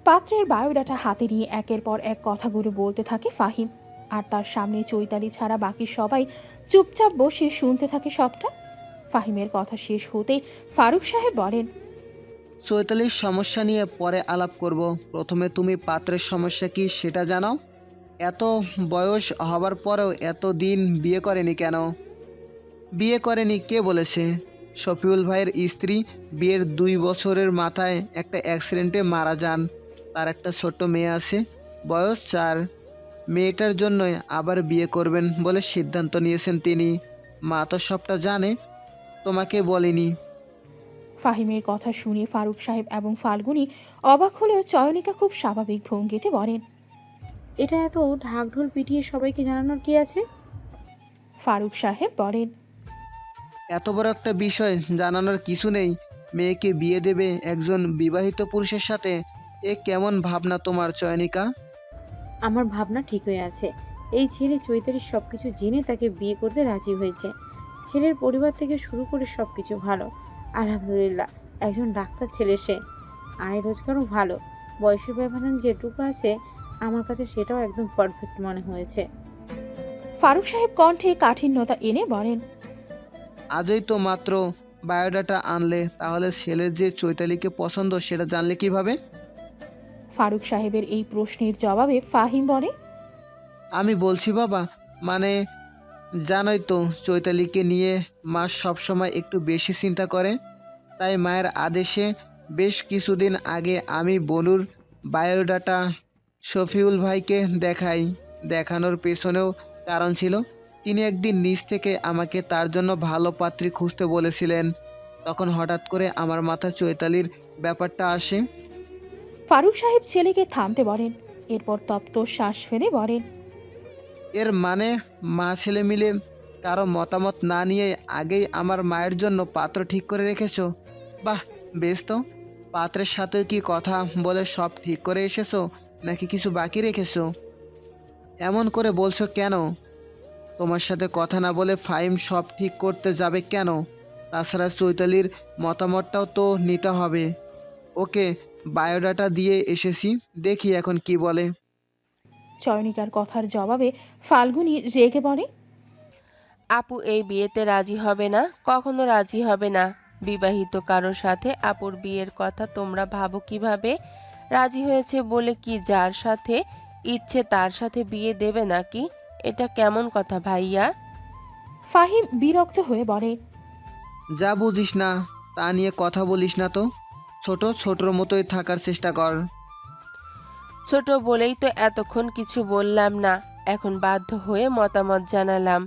পাত্রের বায়োডাটা হাতে নিয়ে একের পর এক কথাগুলো বলতে থাকে ফাহিম, আর তার সামনে চৈতালি ছাড়া বাকি সবাই চুপচাপ বসে শুনতে থাকে সবটা। ফাহিমের কথা শেষ হতেই ফারুক সাহেব বলেন, চৈতালির সমস্যা নিয়ে পরে আলাপ করব, প্রথমে তুমি পাত্রের সমস্যা কি সেটা জানাও। এত বয়স হবার পরেও এত দিন বিয়ে করেনি কেন? বিয়ে করেনি কে বলেছে? শফিউল ভাইয়ের স্ত্রী বিয়ের 2 বছরের মাথায় একটা অ্যাক্সিডেন্টে মারা যান। তার একটা ছোট্ট মেয়ে আছে, বয়স 4। মেয়েটার জন্যই আবার বিয়ে করবেন বলে সিদ্ধান্ত নিয়েছেন তিনি। মা তো সবটা জানে, তোমাকে বলেনি। ফাহিমের কথা শুনে ফারুক সাহেব এবং ফাল্গুনী অবাক হলেও চয়নিকা খুব স্বাভাবিক ভঙ্গিতে বলেন। এটা এত ঢাকঢোল পিটিয়ে সবাইকে জানানোর কি আছে? ফারুক সাহেব বলেন, এত বড় একটা বিষয় জানানোর কিছু নেই। মেয়েকে বিয়ে দেবে একজন বিবাহিত পুরুষের সাথে, এ কেমন ভাবনা তোমার চয়নিকা? আমার ভাবনা ঠিক হয়ে আছে। এই ছেলে চৈতালির সব কিছু জেনে তাকে বিয়ে করতে রাজি হয়েছে। ছেলের পরিবার থেকে শুরু করে সব কিছু ভালো, আলহামদুলিল্লাহ। একজন ডাক্তার ছেলে সে, আয় রোজগারও ভালো। বয়সের ব্যবধান যেটুকু আছে আমার কাছে সেটাও একদম পারফেক্ট মনে হয়েছে। ফারুক সাহেব কণ্ঠে কাঠিন্যতা এনে বলেন, আজই তো মাত্র বায়োডাটা আনলে, তাহলে ছেলের যে চৈতালিকে পছন্দ সেটা জানলে কিভাবে? ফারুক সাহেবের এই প্রশ্নের জবাবে ফাহিম বলে, আমি বলছি বাবা, মানে জানোই তো চৈতালিকে নিয়ে মা সবসময় একটু বেশি চিন্তা করে। তাই মায়ের আদেশে বেশ কিছুদিন আগে আমি বনুর বায়োডাটা শফিউল ভাইকে দেখাই। দেখানোর পেছনেও কারণ ছিল। তিনি একদিন নিজ থেকে আমাকে তার জন্য ভালো পাত্রী খুঁজতে বলেছিলেন। তখন হঠাৎ করে আমার মাথায় চৈতালির ব্যাপারটা আসে। ফারুক সাহেব ছেলেকে থামতে বলেন, এরপর তপ্ত শ্বাস ফেলে বলেন, এর মানে মা ছেলে মিলে কারো মতামত না নিয়ে আগেই আমার মায়ের জন্য পাত্র ঠিক করে রেখেছো? বাহ, বেশ তো। পাত্রের সাথে কি কথা বলে সব ঠিক করে এসেছো, নাকি কিছু বাকি রেখেছো? এমন করে বলছো কেন? তোমার সাথে কথা না বলে ফাহিম সব ঠিক করতে যাবে কেন? তাছাড়া চৈতালির মতামতটাও তো নিতে হবে। ওকে বায়োডাটা দিয়ে এসেছি, দেখি এখন কি বলে। চয়নিকার কথার জবাবে ফাল্গুনী রেগে বলে, আপু এই বিয়েতে রাজি হবে না, কখনো রাজি হবে না। বিবাহিত কারোর সাথে আপুর বিয়ের কথা তোমরা ভাবো কিভাবে? রাজি হয়েছে বলে কি যার সাথে ইচ্ছে তার সাথে বিয়ে দেবে নাকি? এটা কেমন কথা ভাইয়া? ফাহিম বিরক্ত হয়ে বলে, যা বুঝিস না তা নিয়ে কথা বলিস না তো। ছোট ছোটর মতোই থাকার চেষ্টা কর। ছোট বলেই তো এতক্ষণ কিছু বললাম না, এখন বাধ্য হয়ে মতামত জানালাম।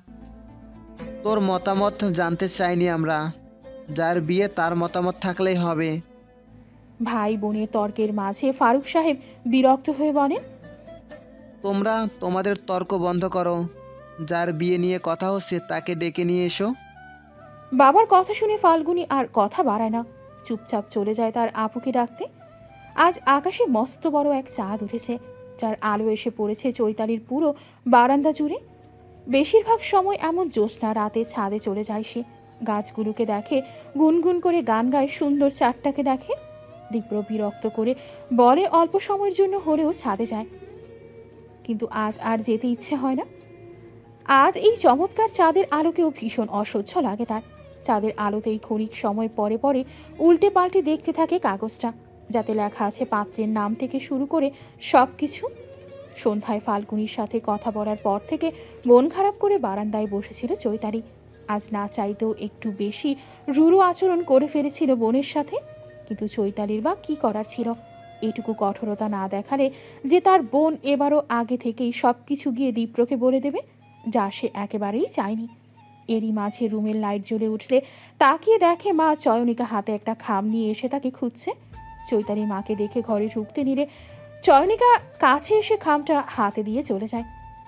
তোর মতামত জানতে চাইনি আমরা। যার বিয়ে তার মতামত থাকলেই হবে। ভাই বোনের তর্কের মাঝে ফারুক সাহেব বিরক্ত হয়ে বলেন, তোমরা তোমাদের তর্ক বন্ধ করো। যার বিয়ে নিয়ে কথা হচ্ছে তাকে ডেকে নিয়ে এসো। বাবার কথা শুনে ফাল্গুনী আর কথা বাড়ায় না, চুপচাপ চলে যায় তার আপুকে ডাকতে। আজ আকাশে মস্ত বড় এক চাঁদ উঠেছে, যার আলো এসে পড়েছে চৈতালির পুরো বারান্দা জুড়ে। বেশিরভাগ সময় এমন জ্যোৎস্না রাতে ছাদে চলে যায় সে, গাছগুলোকে দেখে, গুনগুন করে গান গায়, সুন্দর চাঁদটাকে দেখে। তীব্র বিরক্ত করে বলে অল্প সময়ের জন্য হলেও ছাদে যায়, কিন্তু আজ আর যেতে ইচ্ছে হয় না। আজ এই চমৎকার চাঁদের আলোকেও ভীষণ অসহ্য লাগে তার। চাঁদের আলোতেই ক্ষণিক সময় পরে পরে উল্টে পাল্টে দেখতে থাকে কাগজটা, যাতে লেখা আছে পাত্রের নাম থেকে শুরু করে সব কিছু। সন্ধ্যায় ফাল্গুনির সাথে কথা বলার পর থেকে মন খারাপ করে বারান্দায় বসেছিল চৈতালি। আজ না চাইতেও একটু বেশি রূঢ় আচরণ করে ফেলেছিল বোনের সাথে, কিন্তু চৈতালির বা কি করার ছিল? এটুকু কঠোরতা না দেখালে যে তার বোন এবারও আগে থেকেই সব কিছু গিয়ে দীপ্রকে বলে দেবে, যা সে একেবারেই চায়নি। এরই মাঝে রুমের লাইট জ্বলে উঠলে তাকিয়ে দেখে মা চয়নিকা হাতে একটা খাম নিয়ে এসে তাকে খুঁজছে। চৈতালি মাকে দেখে ঘরে ঢুকতে নিলে চয়নিকা কাছে এসে খামটা হাতে দিয়ে চলে যায়।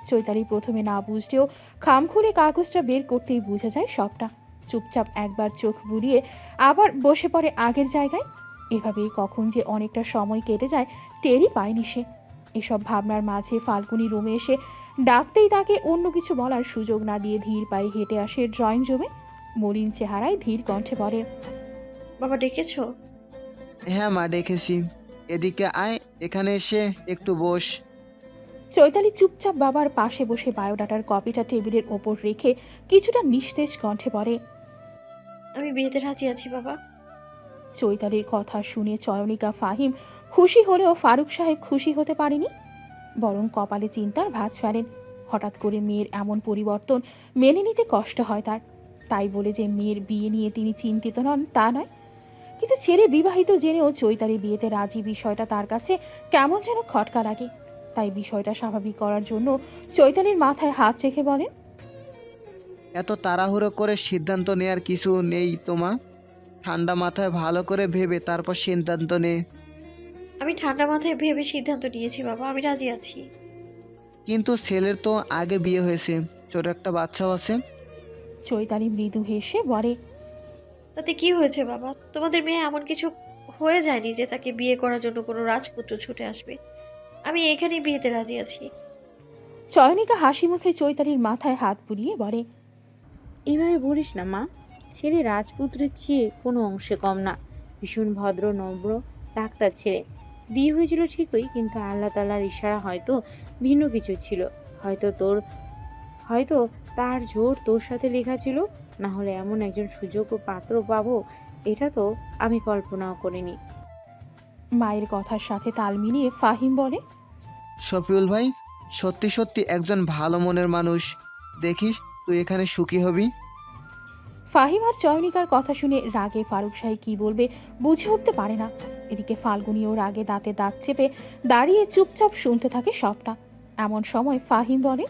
চৈতালি প্রথমে না বুঝলেও খাম খুলে কাগজটা বের করতেই বোঝা যায় সবটা। চুপচাপ একবার চোখ বুলিয়ে আবার বসে পড়ে আগের জায়গায়। এভাবেই কখন যে অনেকটা সময় কেটে যায় টেরই পায়নি সে। এসব ভাবনার মাঝে ফাল্গুনি রুমে এসে ডাকতেই তাকে অন্য কিছু বলার সুযোগ না দিয়ে ধীর পায়ে হেঁটে আসে ড্রয়িং রুমে। মলিন চেহারায় ধীর কণ্ঠে বলে, বাবা ডেকেছো? হ্যাঁ মা, ডেকেছি। এদিকে আয়, এখানে এসে একটু বস। চৈতালি চুপচাপ বাবার পাশে বসে বায়োডাটার কপিটা টেবিলের ওপর রেখে কিছুটা নিস্তেজ কণ্ঠে বলে, আমি বিয়েতে রাজি আছি বাবা। চৈতালির কথা শুনে চয়নিকা ফাহিম খুশি হলেও ফারুক সাহেব খুশি হতে পারেনি, বরং কপালে চিন্তার ভাঁজ ফেলেন। হঠাৎ করে মেয়ের এমন পরিবর্তন মেনে নিতে কষ্ট হয় তার। তাই বলে যে মেয়ের বিয়ে নিয়ে তিনি চিন্তিত নন তা নয়, কিন্তু ছেলে বিবাহিত জেনেও চৈতালি বিয়েতে রাজি বিষয়টা তার কাছে কেমন যেন খটকা লাগে। তাই বিষয়টা স্বাভাবিক করার জন্য চৈতালির মাথায় হাত রেখে বলেন, এত তাড়াহুড়ো করে সিদ্ধান্ত নেয়ার কিছু নেই তোমা। ঠান্ডা মাথায় ভালো করে ভেবে তারপর সিদ্ধান্ত নে। আমি ঠান্ডা মাথায় ভেবে সিদ্ধান্ত নিয়েছি বাবা, আমি রাজি আছি। কিন্তু ছেলের তো আগে বিয়ে হয়েছে, ছোট একটা বাচ্চাও আছে। চৈতালি মৃদু হেসে বলে, তাতে কি হয়েছে বাবা? তোমাদের মেয়ে এমন কিছু হয়ে যায়নি যে তাকে বিয়ে করার জন্য কোনো রাজপুত্র ছুটে আসবে। আমি এখানেই বিয়েতে রাজি আছি। চয়নিকা হাসি মুখে চৈতালির মাথায় হাত বুলিয়ে বলে, এভাবে বলিস না মা, ছেলে রাজপুত্রের চেয়ে কোনো অংশে কম না। ভীষণ ভদ্র নম্র ডাক্তার ছেলে। বিয়ে হয়েছিল ঠিকই, কিন্তু আল্লাহ তাআলার ইশারা হয়তো ভিন্ন কিছু ছিল। হয়তো তার জোর তোর সাথে লেখা ছিল। না হলে এমন একজন সুযোগ্য পাত্র পাবো, এটা তো আমি কল্পনাও করিনি। মায়ের কথার সাথে তাল মিলিয়ে ফাহিম বলে, শফিউল ভাই সত্যি সত্যি একজন ভালো মনের মানুষ। দেখিস তুই এখানে সুখী হবি। ফাহিম আর চয়নিকার কথা শুনে রাগে ফারুক সাহেব কি বলবে বুঝে উঠতে পারে না। এদিকে ফাল্গুনিও রাগে দাঁতে দাঁত চেপে দাঁড়িয়ে চুপচাপ শুনতে থাকে সবটা। এমন সময় ফাহিম বলে,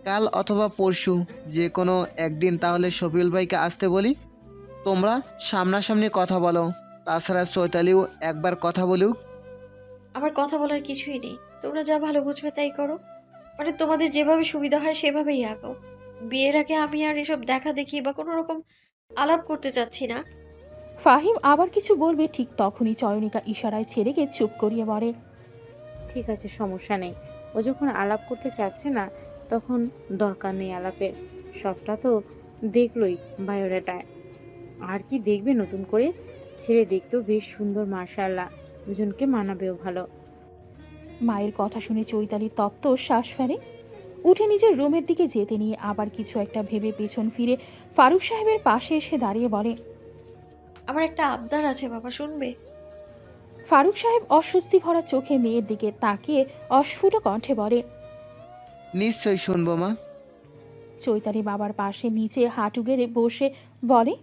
কাল অথবা পরশু যে কোনো একদিন তাহলে শফিউল ভাইকে আসতে বলি। তোমরা সামনাসামনি কথা বলো, তাছাড়া চৈতালিও একবার কথা বলুক। আমার কথা বলার কিছুই নেই, তোমরা যা ভালো বুঝবে তাই করো। মানে তোমাদের যেভাবে সুবিধা হয় সেভাবেই আগাও। বিয়ের আগে আমি আর এসব দেখা দেখি বা কোনো রকম আলাপ করতে চাচ্ছি না। ফাহিম আবার কিছু বলবে, ঠিক তখনই চয়নিকা ইশারায় ছেলেকে চুপ করিয়ে বলে, ঠিক আছে, সমস্যা নেই। ও যখন আলাপ করতে চাচ্ছে না, তখন দরকার নেই আলাপের। সবটা তো দেখলই বায়োডাটায়। আর কি দেখবে নতুন করে? ছেলে দেখতেও বেশ সুন্দর, মাশাআল্লাহ। দুজনকে মানাবেও ভালো। মায়ের কথা শুনে চৈতালি তপ্ত শ্বাস ফেলে। উঠে নিজের রুমের দিকে যেতে নিয়ে আবার কিছু একটা ভেবে পেছন ফিরে ফারুক সাহেবের পাশে এসে দাঁড়িয়ে বলে, আমার একটা আবদার আছে বাবা, শুনবে? ফারুক সাহেব অস্বস্তি ভরা চোখে মেয়ের দিকে তাকিয়ে অস্ফুট কণ্ঠে বলে, নিশ্চয়ই শুনবো মা। চৈতালি বাবার পাশে নিচে হাঁটু গেড়ে বসে বলে,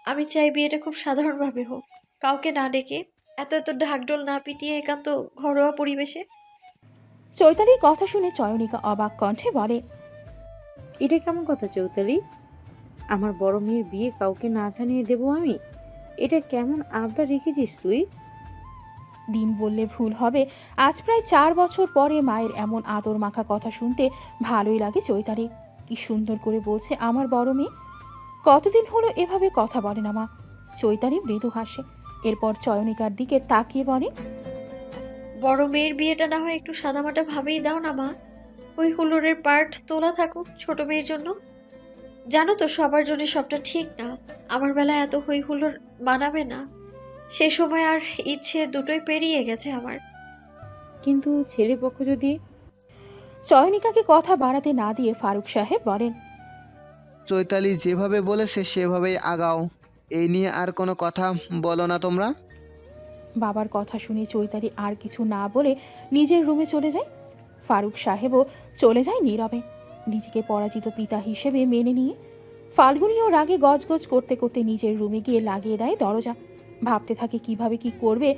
আমি চাই বিয়েটা খুব সাধারণভাবে হোক, কাউকে না ডেকে, এত এত ঢাকঢোল না পিটিয়ে একান্ত ঘরোয়া পরিবেশে। চৈতালির কথা শুনে চয়নিকা অবাক কণ্ঠে বলে, এটা কেমন কথা চৌতালি? আমার বড় মেয়ের বিয়ে কাউকে না জানিয়ে দেবো আমি? এটা কেমন আবদার রেখেছিস তুই? দিন বললে ভুল হবে, আজ প্রায় 4 বছর পরে মায়ের এমন আদর মাখা কথা শুনতে ভালোই লাগে চৈতালি। কি সুন্দর করে বলছে আমার বড় মেয়ে। কতদিন হলো এভাবে কথা বলে না মা। চৈতালি মৃদু হাসে, এরপর চয়নিকার দিকে তাকিয়ে বলে, বড় মেয়ের বিয়েটা না হয় একটু সাদামাটা ভাবেই দাও না মা। ওই হুল্লোড়ের পার্ট তোলা থাকুক ছোট মেয়ের জন্য। জানো তো সবার জন্য সবটা ঠিক না। আমার বেলায় এত হই হুল্লোড় মানাবে না। সে সময় আর ইচ্ছে দুটোই পেরিয়ে গেছে আমার। কিন্তু ছেলে পক্ষ যদি... চয়নিকাকে কথা বাড়াতে না দিয়ে ফারুক সাহেব বলেন, চৈতালি যেভাবে বলেছে সেভাবেই আগাও। এই নিয়ে আর কোনো কথা বলো না তোমরা। বাবার কথা শুনে চৈতালি আর কিছু না বলে নিজের রুমে চলে যায়। ফারুক সাহেবও চলে যায় নীরবে, নিজেকে পরাজিত পিতা হিসেবে মেনে নিয়ে। ফাল্গুনিও রাগে গজগজ করতে করতে নিজের রুমে গিয়ে লাগিয়ে দেয় দরজা। ভাবতে থাকে কিভাবে কি করবে।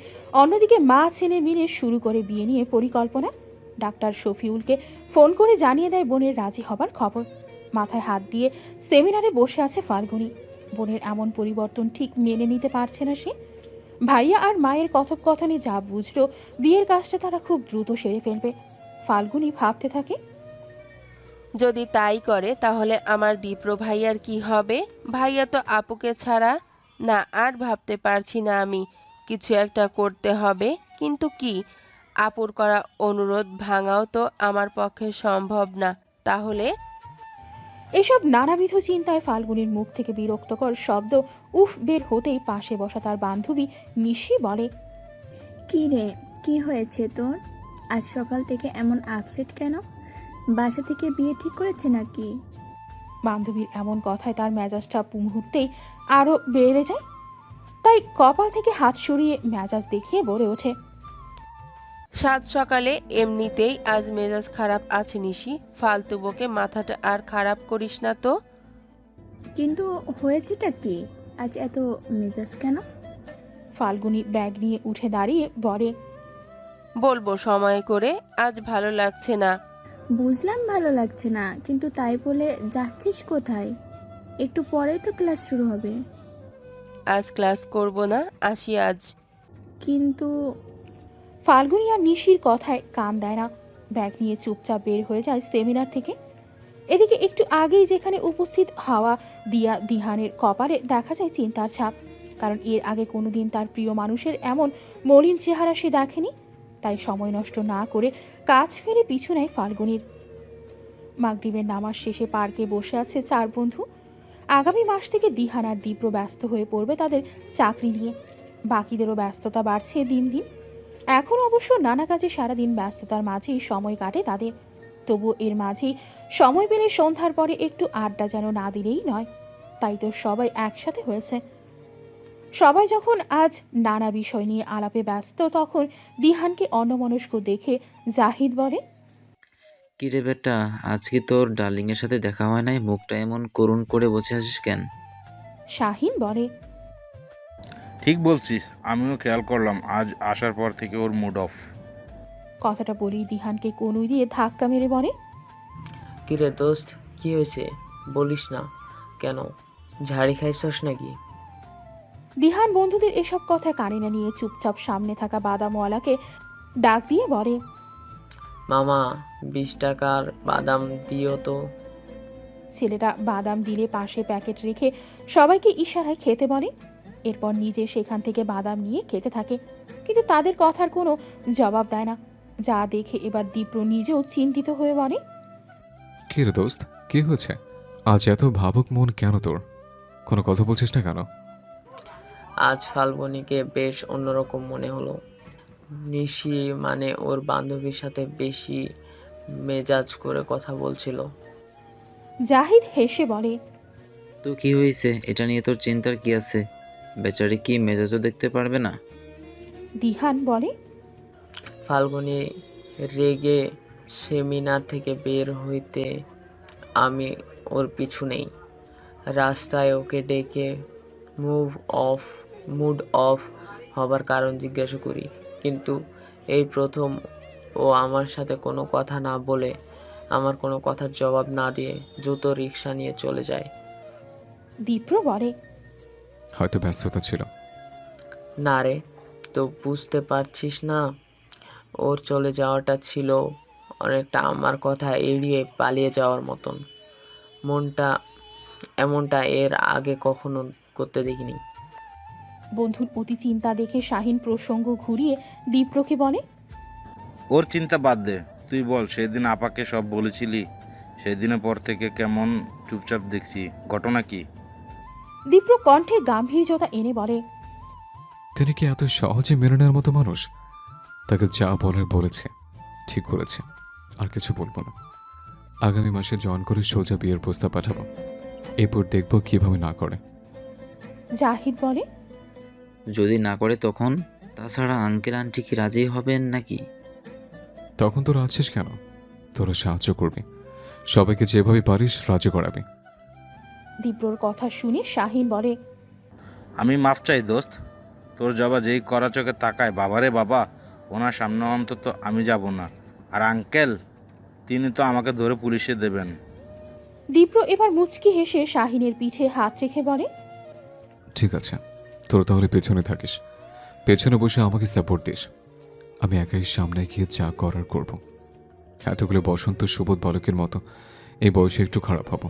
অন্যদিকে মা ছেলে মিলে শুরু করে বিয়ে নিয়ে পরিকল্পনা। ডাক্তার শফিউলকে ফোন করে জানিয়ে দেয় বোনের রাজি হবার খবর। মাথায় হাত দিয়ে সেমিনারে বসে আছে ফাল্গুনি। বোনের এমন পরিবর্তন ঠিক মেনে নিতে পারছে না সে। ভাইয়া আর মায়ের কথোপকথনে যা বুঝলো, বিয়ের কাজটা তারা খুব দ্রুত সেরে ফেলবে। ফাল্গুনি ভাবতে থাকে, যদি তাই করে তাহলে আমার দীপ্র ভাইয়ার কি হবে? ভাইয়া তো আপুকে ছাড়া। না, আর ভাবতে পারছি না আমি। কিছু একটা করতে হবে, কিন্তু কি? আপুর করা অনুরোধ ভাঙাও তো আমার পক্ষে সম্ভব না। তাহলে এসব নানাবিধ চিন্তায় ফাল্গুনির মুখ থেকে বিরক্তকর শব্দ উফ বের হতেই পাশে বসা তার বান্ধবী নিশি বলে, কি রে, কি হয়েছে তোর? আজ সকাল থেকে এমন আপসেট কেন? বাসা থেকে বিয়ে ঠিক করেছে নাকি? বান্ধবীর এমন কথায় তার মেজাজটা মুহূর্তেই আরো বেড়ে যায়। তাই কপাল থেকে হাত সরিয়ে মেজাজ দেখিয়ে বলে ওঠে, সাত সকালে এমনিতেই আজ মেজাজ খারাপ আছে নিশি। ফালতু বকে মাথাটা আর খারাপ করিস না তো। কিন্তু হয়েছেটা কি? আজ এত মেজাজ কেন? ফাল্গুনি ব্যাগ নিয়ে উঠে দাঁড়িয়ে বলে, বলবো সময় করে, আজ ভালো লাগছে না। বুঝলাম ভালো লাগছে না, কিন্তু তাই বলে যাচ্ছিস কোথায়? একটু পরেই তো ক্লাস শুরু হবে। আজ ক্লাস করব না, আসি আজ। কিন্তু ফাল্গুনি আর নিশির কথায় কান দেয় না, ব্যাগ নিয়ে চুপচাপ বের হয়ে যায় সেমিনার থেকে। এদিকে একটু আগেই যেখানে উপস্থিত হওয়া দিহানের কপালে দেখা যায় চিন্তার ছাপ, কারণ এর আগে কোনোদিন তার প্রিয় মানুষের এমন মলিন চেহারা সে দেখেনি। তাই সময় নষ্ট না করে কাজ ফেলে পিছু নেয় ফাল্গুনির। মাগরিবের নামাজ শেষে পার্কে বসে আছে চার বন্ধু। আগামী মাস থেকে দিহান আর দীপ্র ব্যস্ত হয়ে পড়বে তাদের চাকরি নিয়ে। বাকিদেরও ব্যস্ততা বাড়ছে দিন দিন। এখন অবশ্য নানা কাজে সারাদিন ব্যস্ততার মাঝেই সময় কাটে তাদের। তবু এর মাঝেই সময় পেলে সন্ধ্যার পরে একটু আড্ডা যেন না দিলেই নয়। তাই তো সবাই একসাথে হয়েছে। সবাই যখন আজ নানা বিষয় নিয়ে আলাপে ব্যস্ত, তখন দিহানকে অন্যমনস্ক দেখে জাহিদ বলে, কিরে বেটা, আজকে তোর ডার্লিংয়ের সাথে দেখা হয় নাই, মুখটা এমন করুণ করে বসে আছিস কেন? শাহিন বলে, ঠিক বলছিস, আমিও খেয়াল করলাম আজ আসার পর থেকে ওর মুড অফ। কথাটা বলেই দিহানকে কনুই দিয়ে ধাক্কা মেরে বলে, কিরে দোস্ত, কি হয়েছে বলিস না কেন? ঝাড়ি খাইছস নাকি? দিহান বন্ধুদের এসব কথা কানে না নিয়ে চুপচাপ সামনে থাকা বাদামওয়ালাকে ডাক দিয়ে বলে, মামা 20 টাকার বাদাম দিও তো। ছেলেটা বাদাম দিলে পাশে প্যাকেট রেখে সবাইকে ইশারায় খেতে বলে। এরপর নিজে সেখান থেকে বাদাম নিয়ে খেতে থাকে, কিন্তু তাদের কথার কোনো জবাব দেয় না। যা দেখে এবার দীপ্র নিজেও চিন্তিত হয়ে বলে, কি রে দোস্ত, কি হয়েছে? আজ এত ভাবুক মন কেন তোর? কোনো কথা বলছিস না কেন? আজ ফাল্গুনিকে বেশ অন্যরকম মনে হলো। নিশি মানে ওর বান্ধবীর সাথে বেশি মেজাজ করে কথা বলছিল। জাহিদ হেসে বলে, তো কি হয়েছে? এটা নিয়ে তোর চিন্তার কি আছে? বেচারি কি মেজাজও দেখতে পারবে না? দিহান বলে, ফাল্গুনি রেগে সেমিনার থেকে বের হইতে আমি ওর পিছু নেই। রাস্তায় ওকে ডেকে মুড অফ হবার কারণ জিজ্ঞাসা করি, কিন্তু এই প্রথম ও আমার সাথে কোনো কথা না বলে, আমার কোনো কথার জবাব না দিয়ে দ্রুত রিক্সা নিয়ে চলে যায়। দীপ্র বলে, হয়তো ব্যস্ততা ছিল। না রে, তো বুঝতে পারছিস না? ওর চলে যাওয়াটা ছিল অনেকটা আমার কথা এড়িয়ে পালিয়ে যাওয়ার মতন। এমনটা এর আগে কখনো করতে দেখিনি। বন্ধুর অতি চিন্তা দেখে শাহিন প্রসঙ্গ ঘুরিয়ে দীপ্রকে বলে, ওর চিন্তা বাদ দে, তুই বল, সেদিন আপাকে সব বলেছিলি? সেদিনের পর থেকে কেমন চুপচাপ দেখছি, ঘটনা কি? দীপ্র কণ্ঠে গাম্ভীর্যতা এনে বলে, তিনি কি এত সহজে মেনে নেওয়ার মতো মানুষ? তাকে যা বলার বলেছে, ঠিক করেছে, আর কিছু বলবো না। আগামী মাসে জয়েন করে সোজা বিয়ের প্রস্তাব পাঠাবো, এরপর দেখবো কিভাবে না করে। জাহিদ বলে, যদি না করে তখন? তাছাড়া আঙ্কেল আন্টি কি রাজি হবেন নাকি? তখন তোরা আছিস কেন? তোরা সাহায্য করবি, সবাইকে যেভাবে পারিস রাজি করাবি। দীপ্রর কথা শুনে শাহিন বলে, আমি মাফ চাই দোস্ত, তোর জবা যেই করা চোখে তাকায়, বাবারে বাবা, ওনার সামনে অন্তত আমি যাব না। আর আঙ্কেল, তিনি তো আমাকে ধরে পুলিশে দেবেন। দীপ্র এবার মুচকি হেসে শাহিনের পিঠে হাত রেখে বলে, ঠিক আছে, তোরা তাহলে পেছনে থাকিস, পেছনে বসে আমাকে সাপোর্ট দিস। আমি একাই সামনে গিয়ে যা করার করব। এতগুলো বসন্ত সুবোধ বালকের মতো এই বয়সে একটু খারাপ হব।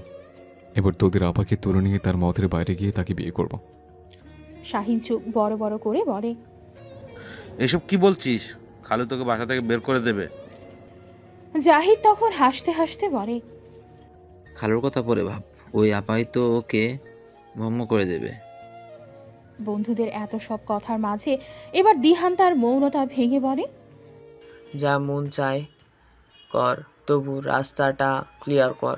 এবার তোদের আপাকে তুলে নিয়ে তার মতের বাইরে গিয়ে তাকে বিয়ে করব। শাহিন চোখ বড় বড় করে বলে, এসব কি বলছিস? খালু তোকে বাসা থেকে বের করে দেবে। জাহিদ তখন হাসতে হাসতে বলে, খালুর কথা পরে ভাব, ওই আপাই তো ওকে ভম্ম করে দেবে। বন্ধুদের এত সব কথার মাঝে এবার দিহান তার মৌনতা ভেঙে বলে, যা মন চায় কর, তবু রাস্তাটা ক্লিয়ার কর,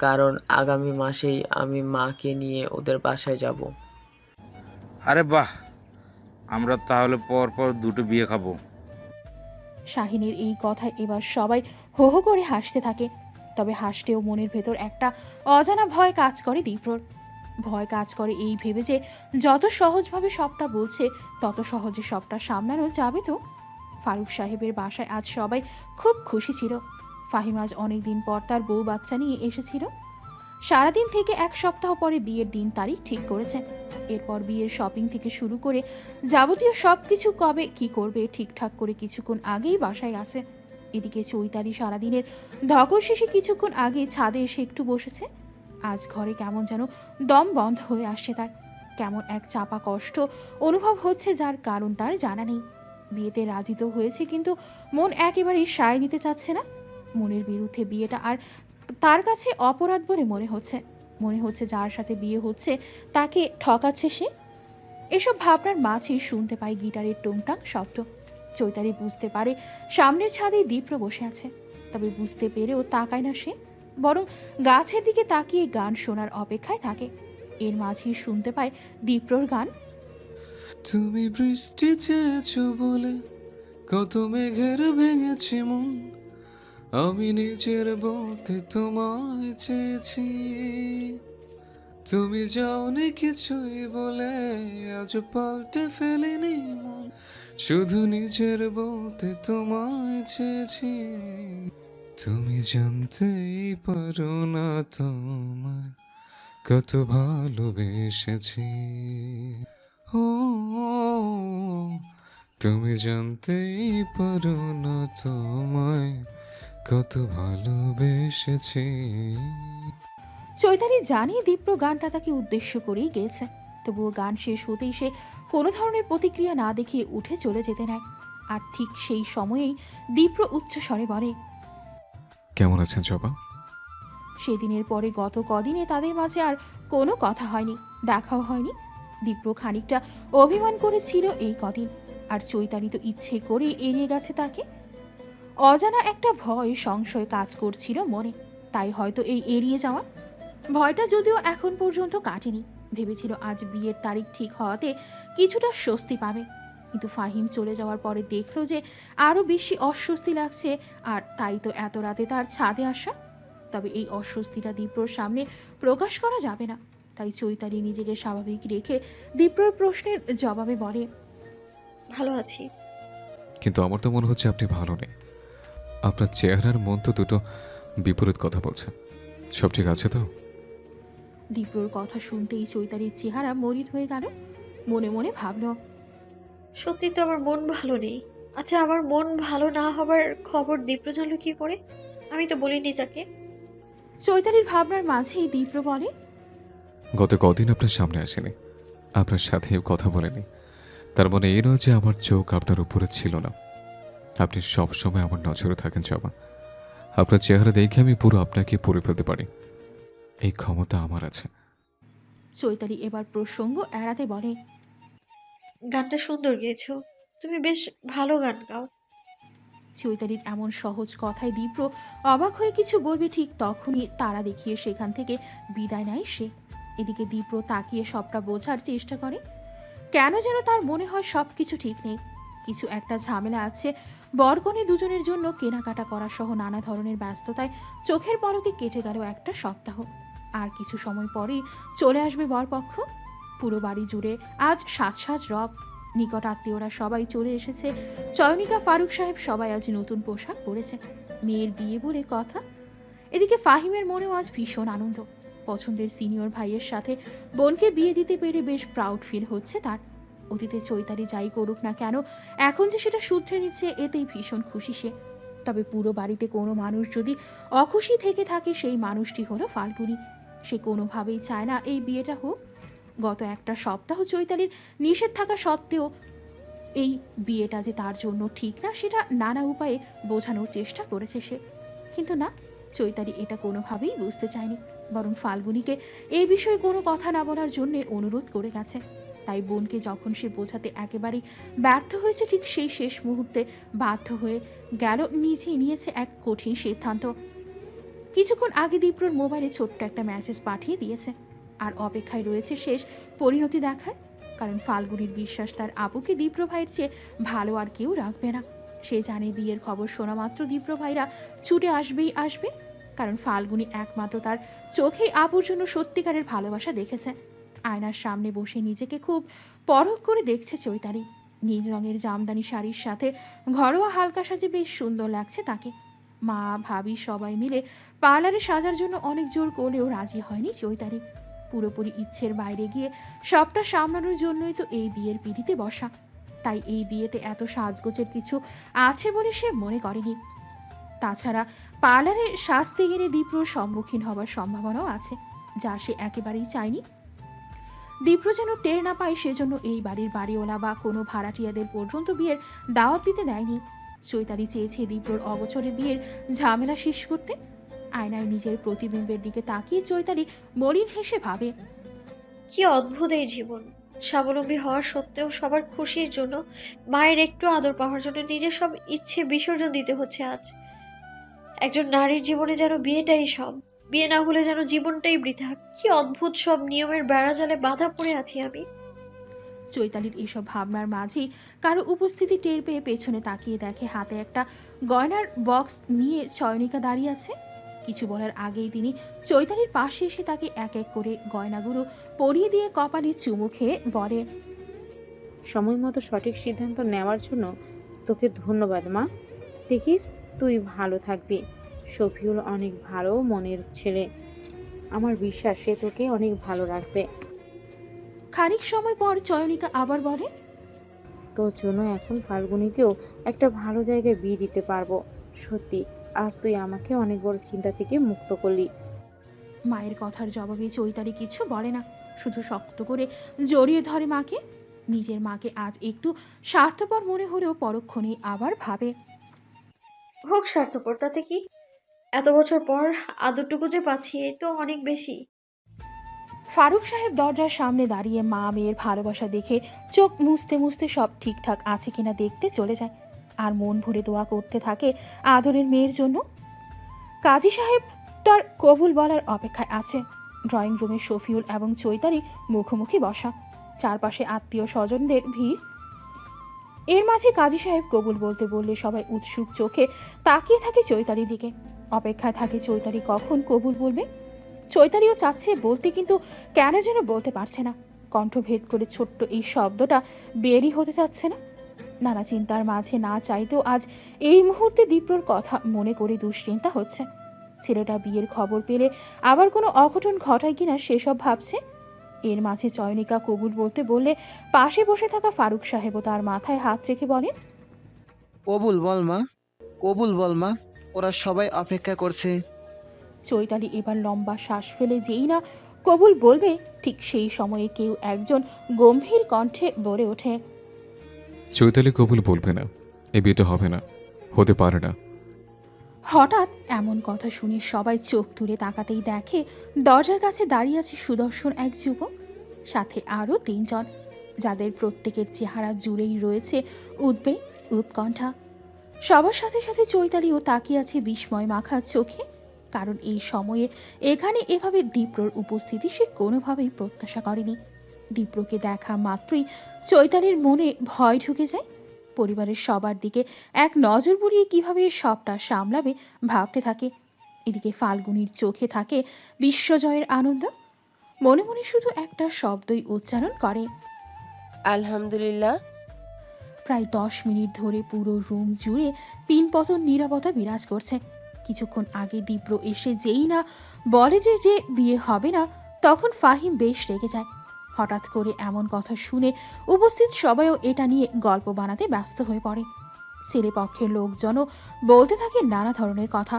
কারণ আগামী মাসেই আমি মাকে নিয়ে ওদের বাসায় যাব। আরে বাহ, আমরা তাহলে পর পর দুটো বিয়ে খাবো। শাহিনের এই কথায় এবার সবাই হো হো করে হাসতে থাকে। তবে হাসতেও মনের ভেতর একটা অজানা ভয় কাজ করে দীপ্রর। ভয় কাজ করে এই ভেবে যে যত সহজভাবে সবটা বলছে, তত সহজে সবটা সামলানো যাবে তো। ফারুক সাহেবের বাসায় আজ সবাই খুব খুশি ছিল। ফাহিম আজ অনেকদিন পর তার বউ বাচ্চা নিয়ে এসেছিল। সারাদিন থেকে এক সপ্তাহ পরে বিয়ের দিন তারিখ ঠিক করেছে। এরপর বিয়ের শপিং থেকে শুরু করে যাবতীয় সব কিছু কবে কি করবে ঠিকঠাক করে কিছুক্ষণ আগেই বাসায় আছে। এদিকে চৈতালি সারাদিনের ধকল শেষে কিছুক্ষণ আগে ছাদে এসে একটু বসেছে। আজ ঘরে কেমন যেন দম বন্ধ হয়ে আসছে তার। কেমন এক চাপা কষ্ট অনুভব হচ্ছে, যার কারণ তার জানা নেই। বিয়েতে রাজি তো হয়েছে, কিন্তু মন একেবারেই সায় দিতে চাচ্ছে না। মনের বিরুদ্ধে বিয়েটা আর তার কাছে অপরাধ বলে মনে হচ্ছে যার সাথে বিয়ে হচ্ছে তাকে ঠকাচ্ছে সে। এসব ভাবনার মাঝেই শুনতে পায় গিটারের টুংটাং শব্দ। চৈতালি বুঝতে পারে সামনের ছাদেই দীপ্র বসে আছে, তবে বুঝতে পেরেও তাকায় না সে, বরং গাছের দিকে তাকিয়ে গান শোনার অপেক্ষায় থাকে। এর মাঝেই শুনতে পায় দীপ্রর গান। তুমি বৃষ্টি চেয়েছো বলে কত মেঘের ভেঙেছি মন, আমি নিজের বলতে তোমায় চেয়েছি। তুমি যাওনি কিছুই বলে আজ পাল্টে ফেলিনি মন, শুধু নিজের বলতে তোমায় চেয়েছি। তুমি জানতেই পারো না তোমায় কত ভালোবেসেছি। ও তুমি জানতেই পারো না তোমায় কত ভালোবেসেছি। চৈতালি জানে দীপ্র গানটা তাকে উদ্দেশ্য করেই গেয়েছে, তবুও গান শেষ হতেই সে কোনো ধরনের প্রতিক্রিয়া না দেখিয়ে উঠে চলে যেতে নেয়। আর ঠিক সেই সময়েই দীপ্র উচ্চ স্বরে বলে, কেমন আছেন জবা? সেদিনের পরে গত কদিনে তাদের মাঝে আর কোনো কথা হয়নি, দেখাও হয়নি। দীপ্র খানিকটা অভিমান করেছিল এই কদিন, আর চৈতালি তো ইচ্ছে করে এড়িয়ে গেছে তাকে। অজানা একটা ভয় সংশয় কাজ করছিল মনে, তাই হয়তো এই এড়িয়ে যাওয়া। ভয়টা যদিও এখন পর্যন্ত কাটেনি। ভেবেছিল আজ বিয়ের তারিখ ঠিক হওয়াতে কিছুটা স্বস্তি পাবে, কিন্তু ফাহিম চলে যাওয়ার পরে দেখলো যে আরও বেশি অস্বস্তি লাগছে, আর তাই তো এত রাতে তার ছাদে আসা। তবে এই অস্বস্তিটা দীপ্রর সামনে প্রকাশ করা যাবে না, তাই চৈতালি নিজেকে স্বাভাবিক রেখে দীপ্রর প্রশ্নের জবাবে বলে, ভালো আছি। কিন্তু আমার তো মনে হচ্ছে আপনি ভালো নেই। আপনার চেহারার মন তো দুটো বিপরীত কথা বলছে। সব ঠিক আছে তো? দীপ্রর কথা শুনতেই চৈতালির চেহারা মলিন হয়ে গেল। মনে মনে ভাবল, সত্যি তো আমার মন ভালো নেই। আচ্ছা, আমার মন ভালো না হবার খবর দীপ্র জানলো কি করে? আমি তো বলিনি তাকে। চৈতালির ভাবনার মাঝেই দীপ্র বলে, গত কদিন আপনার সামনে আসেনি, আপনার সাথে কথা বলেনি। তার মানে এই নয় যে আমার চোখ আপনার উপরে ছিল না। আপনি সব সময় আমার নজরে থাকেন জবা। আপনার চেহারা দেখে আমি পুরো আপনাকে পড়ে ফেলতে পারি, এই ক্ষমতা আমার আছে। চৈতালি এবার প্রসঙ্গ এড়াতে বলে, গানটা সুন্দর গেয়েছো, তুমি বেশ ভালো গান গাও। চৈতালির এমন সহজ কথায় দীপ্র অবাক হয়ে কিছু বলবে, ঠিক তখনই তারা দেখিয়ে সেখান থেকে বিদায় নেয় সে। এদিকে দীপ্র তাকিয়ে সবটা বোঝার চেষ্টা করে। কেন যেন তার মনে হয় সব কিছু ঠিক নেই, কিছু একটা ঝামেলা আছে। বরকনে দুজনের জন্য কেনাকাটা করা সহ নানা ধরনের ব্যস্ততায় চোখের পলকে কেটে গেল একটা সপ্তাহ। আর কিছু সময় পরেই চলে আসবে বরপক্ষ। পুরো বাড়ি জুড়ে আজ সাজ সাজ রব। নিকট আত্মীয়রা সবাই চলে এসেছে। চয়নিকা, ফারুক সাহেব সবাই আজ নতুন পোশাক পরেছে। মেয়ের বিয়ে বলে কথা। এদিকে ফাহিমের মনেও আজ ভীষণ আনন্দ। পছন্দের সিনিয়র ভাইয়ের সাথে বোনকে বিয়ে দিতে পেরে বেশ প্রাউড ফিল হচ্ছে তার। অতীতে চৈতালি যাই করুক না কেন, এখন যে সেটা শুধরে নিচ্ছে এতেই ভীষণ খুশি সে। তবে পুরো বাড়িতে কোনো মানুষ যদি অখুশি থেকে থাকে, সেই মানুষটি হলো ফাল্গুনী। সে কোনোভাবেই চায় না এই বিয়েটা হোক। গত একটা সপ্তাহ চৈতালির নিষেধ থাকা সত্ত্বেও এই বিয়েটা যে তার জন্য ঠিক না সেটা নানা উপায়ে বোঝানোর চেষ্টা করেছে সে, কিন্তু না, চৈতালি এটা কোনোভাবেই বুঝতে চায়নি, বরং ফাল্গুনীকে এই বিষয়ে কোনো কথা না বলার জন্য অনুরোধ করে গেছে। তাই বোনকে যখন সে বোঝাতে একেবারেই ব্যর্থ হয়েছে, ঠিক সেই শেষ মুহূর্তে বাধ্য হয়ে গেল নিজেই নিয়েছে এক কঠিন সিদ্ধান্ত। কিছুক্ষণ আগে দীপ্রর মোবাইলে ছোট্ট একটা মেসেজ পাঠিয়ে দিয়েছে, আর অপেক্ষায় রয়েছে শেষ পরিণতি দেখার। কারণ ফাল্গুনীর বিশ্বাস তার আপুকে দীপ্র ভাইয়ের চেয়ে ভালো আর কেউ রাখবে না। সে জানে বিয়ের খবর শোনা মাত্র দীপ্র ভাইরা ছুটে আসবেই আসবে, কারণ ফাল্গুনী একমাত্র তার চোখেই আপুর জন্য সত্যিকারের ভালোবাসা দেখেছে। আয়নার সামনে বসে নিজেকে খুব পরখ করে দেখছে চৈতালি। নীল রঙের জামদানি শাড়ির সাথে ঘরোয়া হালকা সাজে বেশ সুন্দর লাগছে তাকে। মা ভাবি সবাই মিলে পার্লারে সাজার জন্য অনেক জোর করলেও রাজি হয়নি চৈতালি। পুরোপুরি ইচ্ছের বাইরে গিয়ে সবটা সামলানোর জন্যই তো এই বিয়ের পিড়িতে বসা। তাই এই বিয়েতে এত সাজগোজের কিছু আছে বলে সে মনে করেনি। তাছাড়া পার্লারে সাজতে গেলে দীপ্রর সম্মুখীন হওয়ার সম্ভাবনাও আছে, যা সে একেবারেই চায়নি। দীপ্র যেন টের না পায়, সেজন্য এই বাড়ির বাড়িওয়ালা বা কোনো ভাড়াটিয়াদের পর্যন্ত বিয়ের দাওয়াত দিতে দেয়নি। চৈতালি চেয়েছে দীপ্রর অবচরে বিয়ের ঝামেলা শেষ করতে। আয়নায় নিজের প্রতিবিম্বের দিকে তাকিয়ে চৈতালি মলিন হেসে ভাবে, কি অদ্ভুত এই জীবন। স্বাবলম্বী হওয়া সত্ত্বেও সবার খুশির জন্য, মায়ের একটু আদর পাওয়ার জন্য নিজের সব ইচ্ছে বিসর্জন দিতে হচ্ছে আজ। একজন নারীর জীবনে যেন বিয়েটাই সব, বিয়ে না হলে যেন জীবনটাই বৃথা। কি অদ্ভুত সব নিয়মের বেড়াজালে বাধা পড়ে আছি আমি। চৈতালির এইসব ভাবনার মাঝেই কারো উপস্থিতি টের পেয়ে পেছনে তাকিয়ে দেখে হাতে একটা গয়নার বক্স নিয়ে চয়নিকা দাঁড়িয়ে আছে। কিছু বলার আগেই তিনি চৈতালির পাশে এসে তাকে এক এক করে গয়নাগুলো পরিয়ে দিয়ে কপালে চুমু খেয়ে বলে, সময় মতো সঠিক সিদ্ধান্ত নেওয়ার জন্য তোকে ধন্যবাদ মা। দেখিস তুই ভালো থাকবি। শফিউল অনেক ভালো মনের ছেলে, আমার বিশ্বাস সে তোকে অনেক ভালো রাখবে। খানিক সময় পর চয়নিকা আবার বলে, তোর জন্য এখন ফাল্গুনিকেও একটা ভালো জায়গায় বিয়ে দিতে পারবো। সত্যি আজ তুই আমাকে অনেক বড় চিন্তা থেকে মুক্ত করলি। মায়ের কথার জবাবে চৈতালি কিছু বলে না, শুধু শক্ত করে জড়িয়ে ধরে মাকে। নিজের মাকে আজ একটু স্বার্থপর মনে হলেও পরক্ষণেই আবার ভাবে, হোক স্বার্থপর, তাতে কি? এত বছর পর আদরটুকু যে পাচ্ছি, এই তো অনেক বেশি। ফারুক সাহেব দরজার সামনে দাঁড়িয়ে মা মেয়ের ভালোবাসা দেখে চোখ মুছতে মুছতে সব ঠিকঠাক আছে কিনা দেখতে চলে যায়, আর মন ভরে দোয়া করতে থাকে আদরের মেয়ের জন্য। কাজী সাহেব তার কবুল বলার অপেক্ষায় আছে। ড্রয়িং রুমে শফিউল এবং চৈতালি মুখোমুখি বসা, চারপাশে আত্মীয় স্বজনদের ভিড়। এর মাঝে কাজী সাহেব কবুল বলতে বললে সবাই উৎসুক চোখে তাকিয়ে থাকে চৈতালির দিকে। অপেক্ষায় থাকে চৈতালি কখন কবুল বলবে। চৈতালিও চাচ্ছে বলতে, কিন্তু কেন যেন বলতে পারছে না। কণ্ঠভেদ করে ছোট্ট এই শব্দটা বেরই হতে চাচ্ছে না। নানা চিন্তার মাঝে না চাইতেও আজ এই মুহূর্তে দীপ্রর কথা মনে করে দুশ্চিন্তা হচ্ছে। ছেলেটা বিয়ের খবর পেলে আবার কোনো অঘটন ঘটায় কিনা সেসব ভাবছে। এর মাঝে চয়নিকা কবুল বলতে বললে পাশে বসে থাকা ফারুক সাহেবও তার মাথায় হাত রেখে বলেন, কবুল বল মা, কবুল বল মা, ওরা সবাই অপেক্ষা করছে। চৈতালি এবার লম্বা শ্বাস ফেলে যেই না কবুল বলবে, ঠিক সেই সময়ে কেউ একজন গম্ভীর কণ্ঠে বলে ওঠে, চৈতালি কবুল বলবে না, এ বিয়েটা হবে না, হতে পারে না। হঠাৎ এমন কথা শুনে সবাই চোখ তুলে তাকাতেই দেখে দরজার কাছে দাঁড়িয়ে আছে সুদর্শন এক যুবক, সাথে আরও 3 জন, যাদের প্রত্যেকের চেহারা জুড়েই রয়েছে উদ্বেগ, উৎকণ্ঠা। সবার সাথে সাথে চৈতালিও তাকিয়ে আছে বিস্ময় মাখা চোখে, কারণ এই সময়ে এখানে এভাবে দীপ্রর উপস্থিতি সে কোনোভাবেই প্রত্যাশা করেনি। দীপ্রকে দেখা মাত্রই চৈতালির মনে ভয় ঢুকে যায়। পরিবারের সবার দিকে এক নজর বুলিয়ে কিভাবে সবটা সামলাবে ভাবতে থাকে। এদিকে ফাল্গুনির চোখে থাকে বিশ্বজয়ের আনন্দ, মনে মনে শুধু একটা শব্দই উচ্চারণ করে, আলহামদুলিল্লাহ। প্রায় 10 মিনিট ধরে পুরো রুম জুড়ে পিনপতন নীরবতা বিরাজ করছে। কিছুক্ষণ আগে দীপ্র এসে যেই না বলে যে যে বিয়ে হবে না, তখন ফাহিম বেশ রেগে যায়। হঠাৎ করে এমন কথা শুনে উপস্থিত সবাইও এটা নিয়ে গল্প বানাতে ব্যস্ত হয়ে পড়ে। ছেলে পক্ষের লোকজনও বলতে থাকে নানা ধরনের কথা।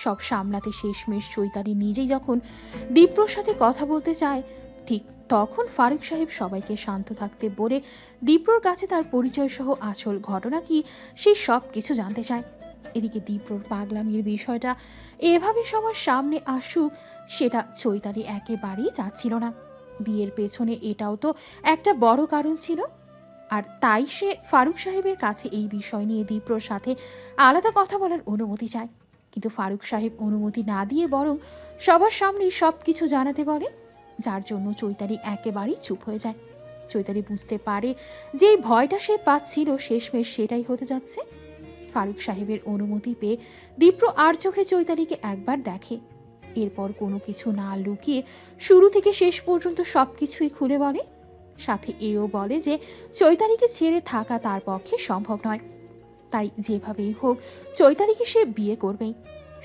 সব সামলাতে শেষমেশ চৈতালি নিজেই যখন দীপ্রর সাথে কথা বলতে চায়, ঠিক তখন ফারুক সাহেব সবাইকে শান্ত থাকতে বলে দীপ্রর কাছে তার পরিচয় সহ আসল ঘটনা কি সেই সব কিছু জানতে চায়। এদিকে দীপ্রর পাগলামির বিষয়টা এভাবে সবার সামনে আসুক, সেটা চৈতালি একেবারেই চাচ্ছিল না। বিয়ের পেছনে এটাও তো একটা বড় কারণ ছিল, আর তাই সে ফারুক সাহেবের কাছে এই বিষয় নিয়ে দীপ্রর সাথে আলাদা কথা বলার অনুমতি চায়। কিন্তু ফারুক সাহেব অনুমতি না দিয়ে বরং সবার সামনেই সব কিছু জানাতে বলে, যার জন্য চৈতালি একেবারেই চুপ হয়ে যায়। চৈতালি বুঝতে পারে যে এই ভয়টা সে পাচ্ছিল শেষমেশ সেটাই হতে যাচ্ছে। ফারুক সাহেবের অনুমতি পেয়ে দীপ্র আর চোখে চৈতালিকে একবার দেখে, এরপর কোনো কিছু না লুকিয়ে শুরু থেকে শেষ পর্যন্ত সব কিছুই খুলে বলে। সাথে এও বলে যে চৈতালিকে ছেড়ে থাকা তার পক্ষে সম্ভব নয়। তাই যেভাবেই হোক চৈতালিকে সে বিয়ে করবেই।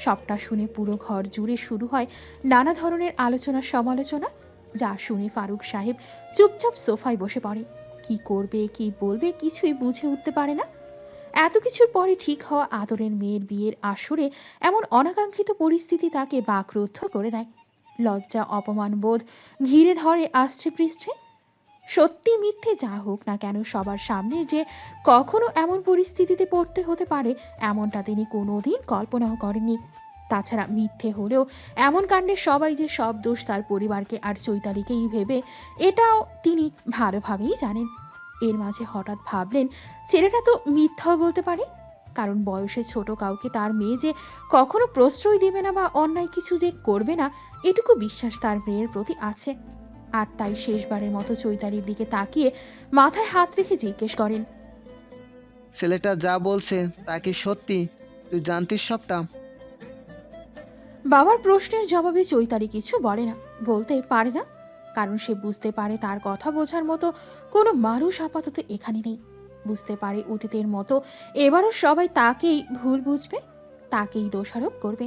সবটা শুনে পুরো ঘর জুড়ে শুরু হয় নানা ধরনের আলোচনা সমালোচনা, যা শুনে ফারুক সাহেব চুপচাপ সোফায় বসে পড়ে। কি করবে কি বলবে কিছুই বুঝে উঠতে পারে না। এত কিছুর পরে ঠিক হওয়া আদরের মেয়ের বিয়ের আসরে এমন অনাকাঙ্ক্ষিত পরিস্থিতি তাকে বাকরুদ্ধ করে দেয়। লজ্জা অপমান বোধ ঘিরে ধরে আষ্টে পৃষ্ঠে। সত্যি মিথ্যে যা হোক না কেন সবার সামনে যে কখনো এমন পরিস্থিতিতে পড়তে হতে পারে এমনটা তিনি কোনোদিন কল্পনাও করেননি। তাছাড়া মিথ্যে হলেও এমন কাণ্ডে সবাই যে সব দোষ তার পরিবারকে আর চৈতালিকেই ভেবে এটাও তিনি ভালোভাবেই জানেন। এর মাঝে হঠাৎ ভাবলেন ছেলেটা তো মিথ্যাও বলতে পারে, কারণ বয়সে ছোট কাউকে তার মেয়ে যে কখনো প্রশ্রয় দেবে না বা অন্যায় কিছু যে করবে না এটুকু বিশ্বাস তার মেয়ের প্রতি আছে। আর তাই শেষবারের মতো চৈতালির দিকে তাকিয়ে মাথায় হাত রেখে জিজ্ঞেস করেন, ছেলেটা যা বলছে তা কি সত্যি? তুই জানতিস সবটা? বাবার প্রশ্নের জবাবে চৈতালি কিছু বলে না, বলতে পারে না, কারণ সে বুঝতে পারে তার কথা বোঝার মতো কোনো মানুষ আপাতত এখানে নেই। বুঝতে পারে অতীতের মতো এবারও সবাই তাকেই ভুল বুঝবে, তাকেই দোষারোপ করবে।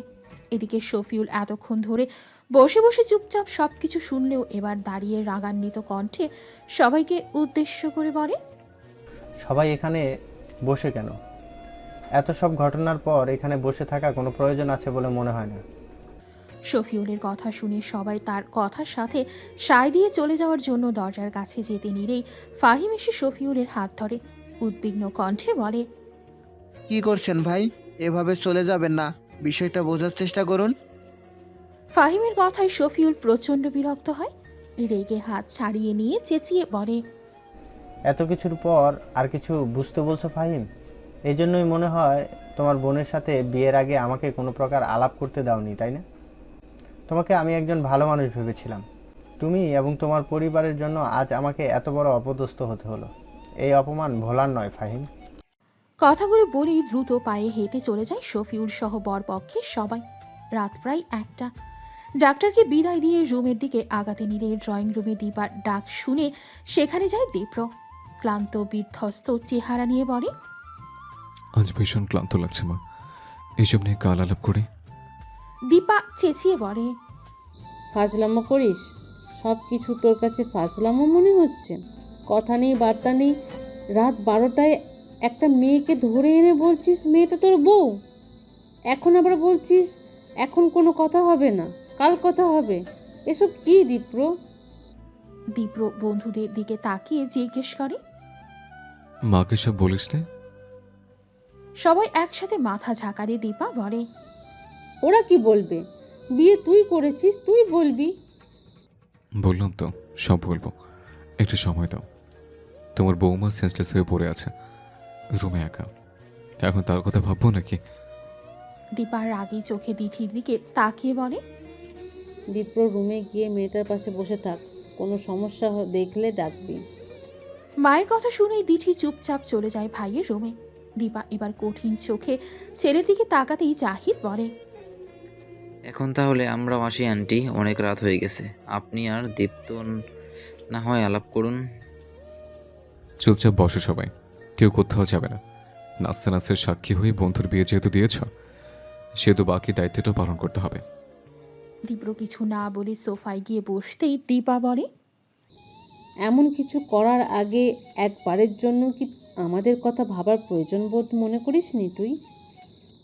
এদিকে শফিউল এতক্ষণ ধরে বসে বসে চুপচাপ সবকিছু শুনলেও এবার দাঁড়িয়ে রাগান্বিত কণ্ঠে সবাইকে উদ্দেশ্য করে বলে, সবাই এখানে বসে কেন? এত সব ঘটনার পর এখানে বসে থাকা কোনো প্রয়োজন আছে বলে মনে হয় না। শফিউলের কথা শুনে সবাই তার কথার সাথে সায় দিয়ে চলে যাওয়ার জন্য দরজার কাছে যেতে নিলেই ফাহিম এসে শফিউলের হাত ধরে উদ্বিগ্ন কণ্ঠে বলে, কি করছেন ভাই? এভাবে চলে যাবেন না, বিষয়টা বোঝার চেষ্টা করুন। ফাহিমের কথায় শফিউল প্রচণ্ড বিরক্ত হয়, রেগে হাত ছাড়িয়ে নিয়ে চেঁচিয়ে বলে, এত কিছুর পর আর কিছু বুঝতে বলছো ফাহিম? এই জন্যই মনে হয় তোমার বোনের সাথে বিয়ের আগে আমাকে কোনো প্রকার আলাপ করতে দাওনি, তাই না? তোমাকে আমি একজন ভালো মানুষ ভেবেছিলাম। তুমি এবং তোমার পরিবারের জন্য আজ আমাকে এত বড় অপদস্থ হতে হলো। এই অপমান ভোলার নয় ফাহিম। কথাগুলো বলেই দ্রুত পায়ে হেঁটে চলে যায় শফিউল সহ বরপক্ষের সবাই। রাত প্রায় 1টা। ডাক্তারকে বিদায় দিয়ে রুমের দিকে আগাতে নিলে ড্রয়িং রুমে দীপার ডাক শুনে সেখানে যায় দীপ্র। ক্লান্ত বিধ্বস্ত চেহারা নিয়ে বলে, আজ ভীষণ ক্লান্ত লাগছে মা, এইসব নিয়ে কাল আলাপ করি। দীপা চেঁচিয়ে বলে, ফাজলামো করিস? সব কিছু তোর কাছে ফাজলামো মনে হচ্ছে? কথা নেই বার্তা নেই, রাত 12টায় একটা মেয়েকে ধরে এনে বলছিস মেয়েটা তোর বউ, এখন আবার বলছিস এখন কোনো কথা হবে না, কাল কথা হবে। এসব কি দীপ্র? দীপ্র বন্ধুদের দিকে তাকিয়ে জিজ্ঞেস করে। মাকে সব বলিস না? সবাই একসাথে মাথা ঝাঁকা দিয়ে দীপা বলে, ওরা কি বলবে? বিয়ে তুই করেছিস, তুই বলবি। বললাম তো সব বলবো, একটু সময় দাও। তোমার বৌমা সেন্সলেস হয়ে পড়ে আছে রুমে একা, এখন তার কথা ভাববো নাকি? দীপার রাগী চোখে দিঠির দিকে তাকিয়ে বলে, দীপ্র রুমে গিয়ে মেয়েটার পাশে বসে থাক, কোনো সমস্যা দেখলে ডাকবি। মায়ের কথা শুনেই দিঠি চুপচাপ চলে যায় ভাইয়ের রুমে। দীপা এবার কঠিন চোখে ছেলের দিকে তাকাতেই জাহিদ বলে, এখন তাহলে আমরাও আসি আন্টি, অনেক রাত হয়ে গেছে। আপনি আর দীপ্ত না হয় আলাপ করুন। চুপচাপ বসো সবাই, কেউ কোথাও যাবে না। নাচতে নাচতে সাক্ষী হয়ে বন্ধুর বিয়ে যেহেতু দিয়েছ, সেহেতু বাকি দায়িত্বটা পালন করতে হবে। দীপ্র কিছু না বলে সোফায় গিয়ে বসতেই দীপা বলে, এমন কিছু করার আগে একবারের জন্য কি আমাদের কথা ভাবার প্রয়োজন বোধ মনে করিসনি তুই?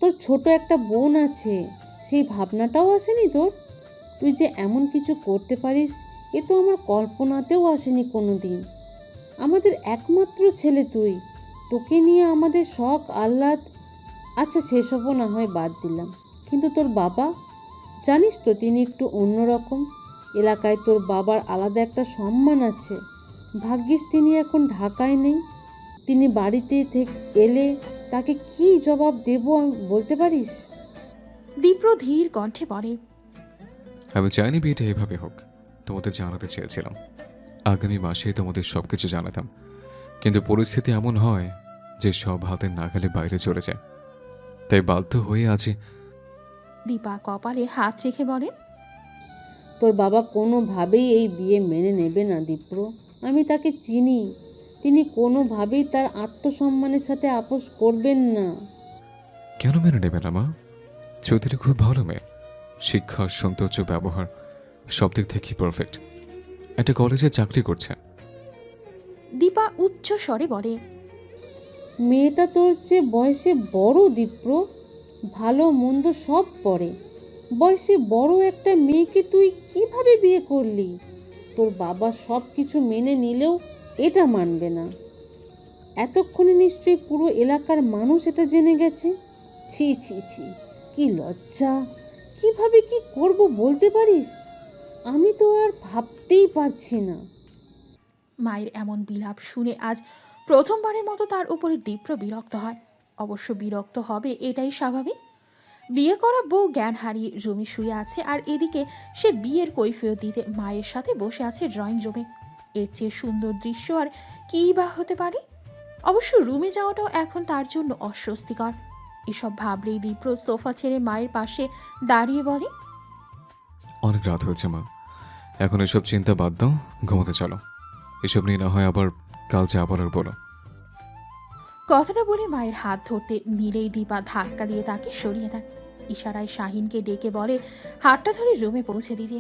তোর ছোট একটা বোন আছে, সেই ভাবনাটাও আসেনি তোর? তুই যে এমন কিছু করতে পারিস এ তো আমার কল্পনাতেও আসেনি কোনো দিন। আমাদের একমাত্র ছেলে তুই, তোকে নিয়ে আমাদের শখ আহ্লাদ। আচ্ছা সেসবও না হয় বাদ দিলাম, কিন্তু তোর বাবা, জানিস তো তিনি একটু অন্যরকম। এলাকায় তোর বাবার আলাদা একটা সম্মান আছে। ভাগ্যিস তিনি এখন ঢাকায় নেই। তিনি বাড়িতে এলে তাকে কি জবাব দেব বলতে পারিস? দীপ্র ধীর কণ্ঠে বলে, আমি চাইনি বিয়েটা এভাবে হোক, তোমাদের জানাতে চেয়েছিলাম। আগামী মাসে তোমাদের সবকিছু জানাতাম, কিন্তু পরিস্থিতি এমন হয় যে সব হাতের নাগালে বাইরে চলে যায়, তাই বাধ্য হয়ে আছি। দীপা কপালে হাত রেখে বলে, তোর বাবা কোনোভাবেই এই বিয়ে মেনে নেবে না দীপ্র। আমি তাকে চিনি, তিনি কোনোভাবেই তার আত্মসম্মানের সাথে আপোষ করবেন না। কেন মেনে নেবে না মা? চৈতালি খুব ভালো মেয়ে, শিক্ষা, সৌন্দর্য, ব্যবহার সব দিক থেকেই পারফেক্ট। একটা কলেজে চাকরি করছে। দীপা উচ্চ স্বরে বলে। মেয়েটা তোর চেয়ে বয়সে বড় দীপ্র, ভালো মন্দ সব পড়ে। বয়সে বড় একটা মেয়েকে তুই কিভাবে বিয়ে করলি? তোর বাবা সব কিছু মেনে নিলেও এটা মানবে না। এতক্ষণে নিশ্চয়ই পুরো এলাকার মানুষ এটা জেনে গেছে। ছি ছি ছি, কি লজ্জা! কিভাবে কি করব বলতে পারিস? আমি তো আর ভাবতেই পারছি না। মায়ের এমন বিলাপ শুনে আজ প্রথমবারের মতো তার উপরে দীপ্র বিরক্ত হয়। অবশ্য বিরক্ত হবে, এটাই স্বাভাবিক। বিয়ে করা বউ জ্ঞান হারিয়ে রুমে শুয়ে আছে, আর এদিকে সে বিয়ের কৈফিয়ত দিতে মায়ের সাথে বসে আছে ড্রয়িং রুমে। এর চেয়ে সুন্দর দৃশ্য আর কী বা হতে পারে? অবশ্য রুমে যাওয়াটাও এখন তার জন্য অস্বস্তিকর। এসব ভাবলেই দীপ্র সোফা ছেড়ে মায়ের পাশে দাঁড়িয়ে বলে, অনেক রাত হয়েছে মা, এখন এসব চিন্তা বাদ দাও, ঘুমোতে চলো। এসব নিয়ে না হয় আবার কাল যা বলার বলো। কথাটা বলে মায়ের হাত ধরতে নিলেই দীপা ধাক্কা দিয়ে তাকে সরিয়ে দেয়। ইশারায় শাহিনকে ডেকে বলে হাতটা ধরে রুমে পৌঁছে দিতে।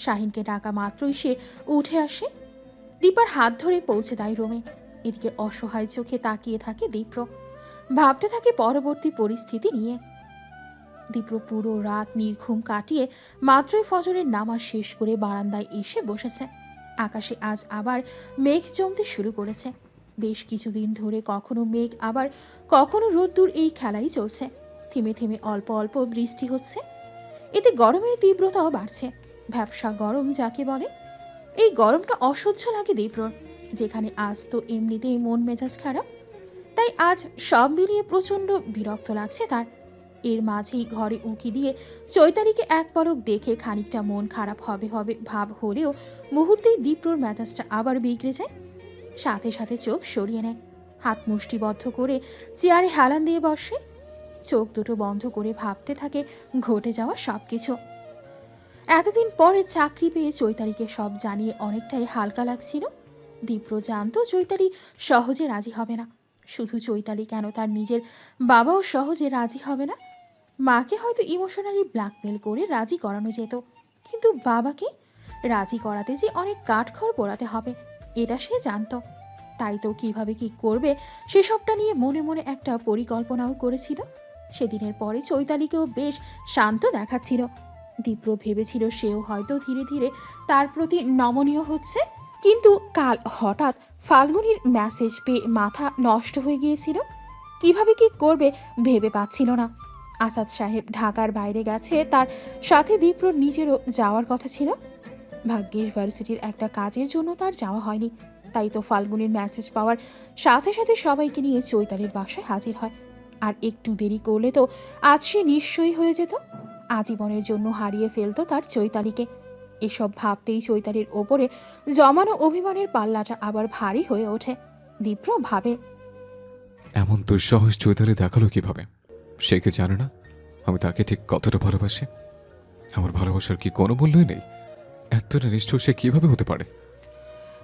শাহিনকে ডাকা মাত্রই সে উঠে আসে, দীপার হাত ধরে পৌঁছে দেয় রুমে। এদিকে অসহায় চোখে তাকিয়ে থাকে দীপ্র, ভাবতে থাকে পরবর্তী পরিস্থিতি নিয়ে। দীপ্র পুরো রাত নির্ঘুম কাটিয়ে মাত্রই ফজরের নামাজ শেষ করে বারান্দায় এসে বসেছে। আকাশে আজ আবার মেঘ জমতে শুরু করেছে। বেশ কিছুদিন ধরে কখনো মেঘ আবার কখনো রোদ্দুর, এই খেলাই চলছে। থেমে থেমে অল্প অল্প বৃষ্টি হচ্ছে। এতে গরমের তীব্রতাও বাড়ছে, ভ্যাপসা গরম যাকে বলে। এই গরমটা অসহ্য লাগে দীপ্রর, যেখানে আজ তো এমনিতেই মন মেজাজ খারাপ, তাই আজ সব মিলিয়ে প্রচণ্ড বিরক্ত লাগছে তার। এর মাঝেই ঘরে উঁকি দিয়ে চৈতালিকে এক পলক দেখে খানিকটা মন খারাপ হবে হবে ভাব হলেও মুহূর্তেই দীপ্রর মেজাজটা আবার বিগড়ে যায়। সাথে সাথে চোখ সরিয়ে নেয়, হাত মুষ্টিবদ্ধ করে চেয়ারে হেলান দিয়ে বসে। চোখ দুটো বন্ধ করে ভাবতে থাকে ঘটে যাওয়া সব কিছু। এতদিন পরে চাকরি পেয়ে চৈতালিকে সব জানিয়ে অনেকটাই হালকা লাগছিল। দীপ্র জানতো চৈতালি সহজে রাজি হবে না। শুধু চৈতালি কেন, তার নিজের বাবাও সহজে রাজি হবে না। মাকে হয়তো ইমোশনালি ব্ল্যাকমেল করে রাজি করানো যেত, কিন্তু বাবাকে রাজি করাতে যে অনেক কাঠখড় পোড়াতে হবে এটা সে জানতো। তাই তো কিভাবে কি করবে সেসবটা নিয়ে মনে মনে একটা পরিকল্পনাও করেছিল। সেদিনের পরে চৈতালিকেও বেশ শান্ত দেখাচ্ছিল। দীপ্র ভেবেছিল সেও হয়তো ধীরে ধীরে তার প্রতি নমনীয় হচ্ছে, কিন্তু কাল হঠাৎ ফাল্গুনির মেসেজ পেয়ে মাথা নষ্ট হয়ে গিয়েছিল। কিভাবে কি করবে ভেবে পাচ্ছিল না। আসাদ সাহেব ঢাকার বাইরে গেছে, তার সাথে দীপ্রর নিজেরও যাওয়ার কথা ছিল। ভাগ্যিস ভার্সিটির একটা কাজের জন্য তার যাওয়া হয়নি। তাই তো ফাল্গুনির মেসেজ পাওয়ার সাথে সাথে সবাইকে নিয়ে চৈতালির বাসায় হাজির হয়। আর একটু দেরি করলে তো আজ সে নিশ্চয়ই হয়ে যেত, আজীবনের জন্য হারিয়ে ফেলতো তার চৈতালিকে। এসব ভাবতেই চৈতালির ওপরে জমানো অভিমানের পাল্লাটা আবার ভারী হয়ে ওঠে। দীপ্র ভাবে, এমন দুঃসাহস চৈতালি দেখালো কিভাবে? সে কি জানে না আমি তাকে ঠিক কতটা ভালোবাসি? আমার ভালোবাসার কি কোনো মূল্যই নেই? এতটা নিষ্ঠুর সে কিভাবে হতে পারে?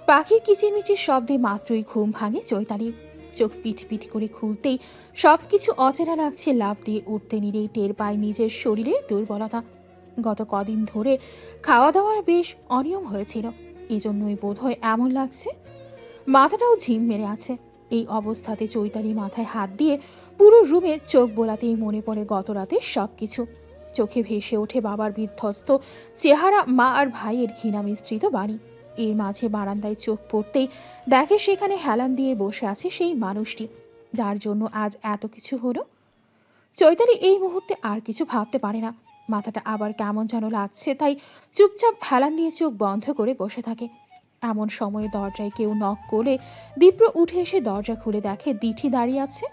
পাখির কিচিরমিচির শব্দে মাত্রই ঘুম ভাঙে চৈতালির। চোখ পিট পিট করে খুলতেই সবকিছু অচেনা লাগছে। লাফ দিয়ে উঠতে নিলেই টের পায় নিজের শরীরের দুর্বলতা। গত কদিন ধরে খাওয়া দাওয়ার বেশ অনিয়ম হয়েছিল, এজন্যই বোধহয় এমন লাগছে। মাথাটাও ঝিম মেরে আছে। এই অবস্থাতে চৈতালি মাথায় হাত দিয়ে পুরো রুমে চোখ বোলাতেই মনে পড়ে গত রাতের সবকিছু। চোখে ভেসে ওঠে বাবার বিধ্বস্ত চেহারা, মা আর ভাইয়ের ঘৃণা মিশ্রিত বাণী। এর মাঝে বারান্দায় চোখ পড়তেই দেখে সেখানে হেলান দিয়ে বসে আছে সেই মানুষটি যার জন্য আজ এত কিছু হলো। চৈতালি এই মুহূর্তে আর কিছু ভাবতে পারে না। মাথাটা আবার কেমন যেন লাগছে, তাই চুপচাপ হেলান দিয়ে চোখ বন্ধ করে বসে থাকে। এমন সময়ে দরজায় কেউ নক করলে দীপ্র উঠে এসে দরজা খুলে দেখে দিঠি দাঁড়িয়ে আছে।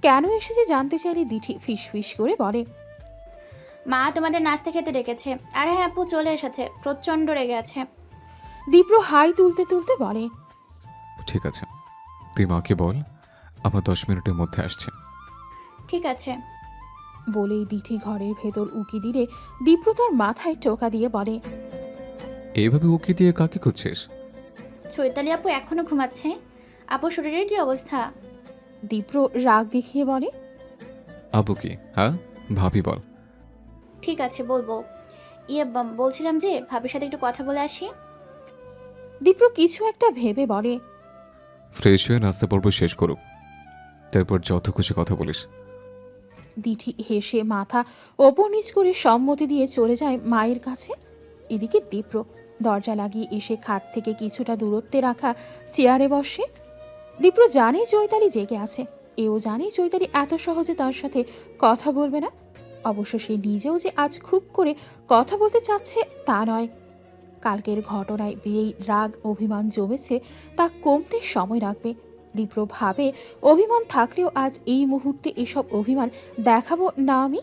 কেন এসেছে জানতে চাইলে দিঠি ফিস ফিস করে বলে, মা তোমাদের নাস্তা খেতে ডেকেছে। আরে হ্যাঁ আপু চলে এসেছে, প্রচন্ড রেগে আছে। দীপ্র হাই তুলতে তুলতে বলে, ঠিক আছে, তুই মাকে বল আমরা 10 মিনিটের মধ্যে আসছি। ঠিক আছে বলেই দিঠি ঘরের ভেতর উকি দিলে দীপ্র তার মাথায় টোকা দিয়ে বলে, এইভাবে উকি দিয়ে কাকে করছিস? চৈতালি আপু এখনো ঘুমাচ্ছে, আপুর শরীরের কি অবস্থা? দীপ্র রাগ দেখিয়ে বলে। আপু কি? হ্যাঁ, ভাবি বল। ঠিক আছে বলবো। বলছিলাম যে ভাবির সাথে একটু কথা বলে আসি। দীপ্র কিছু একটা ভেবে বলে। ফ্রেশ হয়ে নাস্তা পর্ব শেষ করুক, তারপর যত খুশি কথা বলিস। দিঠি হেসে মাথা ওপর নিচ করে সম্মতি দিয়ে চলে যায় মায়ের কাছে। এদিকে দীপ্র দরজা লাগিয়ে এসে খাট থেকে কিছুটা দূরত্বে রাখা চেয়ারে বসে। দীপ্র জানে চৈতালি জেগে আছে, এও জানে চৈতালি এত সহজে তার সাথে কথা বলবে না। অবশ্য সে নিজেও যে আজ খুব করে কথা বলতে চাচ্ছে তা নয়। কালকের ঘটনায় বিয়েই রাগ অভিমান জমেছে, তা কমতে সময় লাগবে। দীপ্র ভাবে অভিমান থাকলেও আজ এই মুহূর্তে এসব অভিমান দেখাবো না আমি।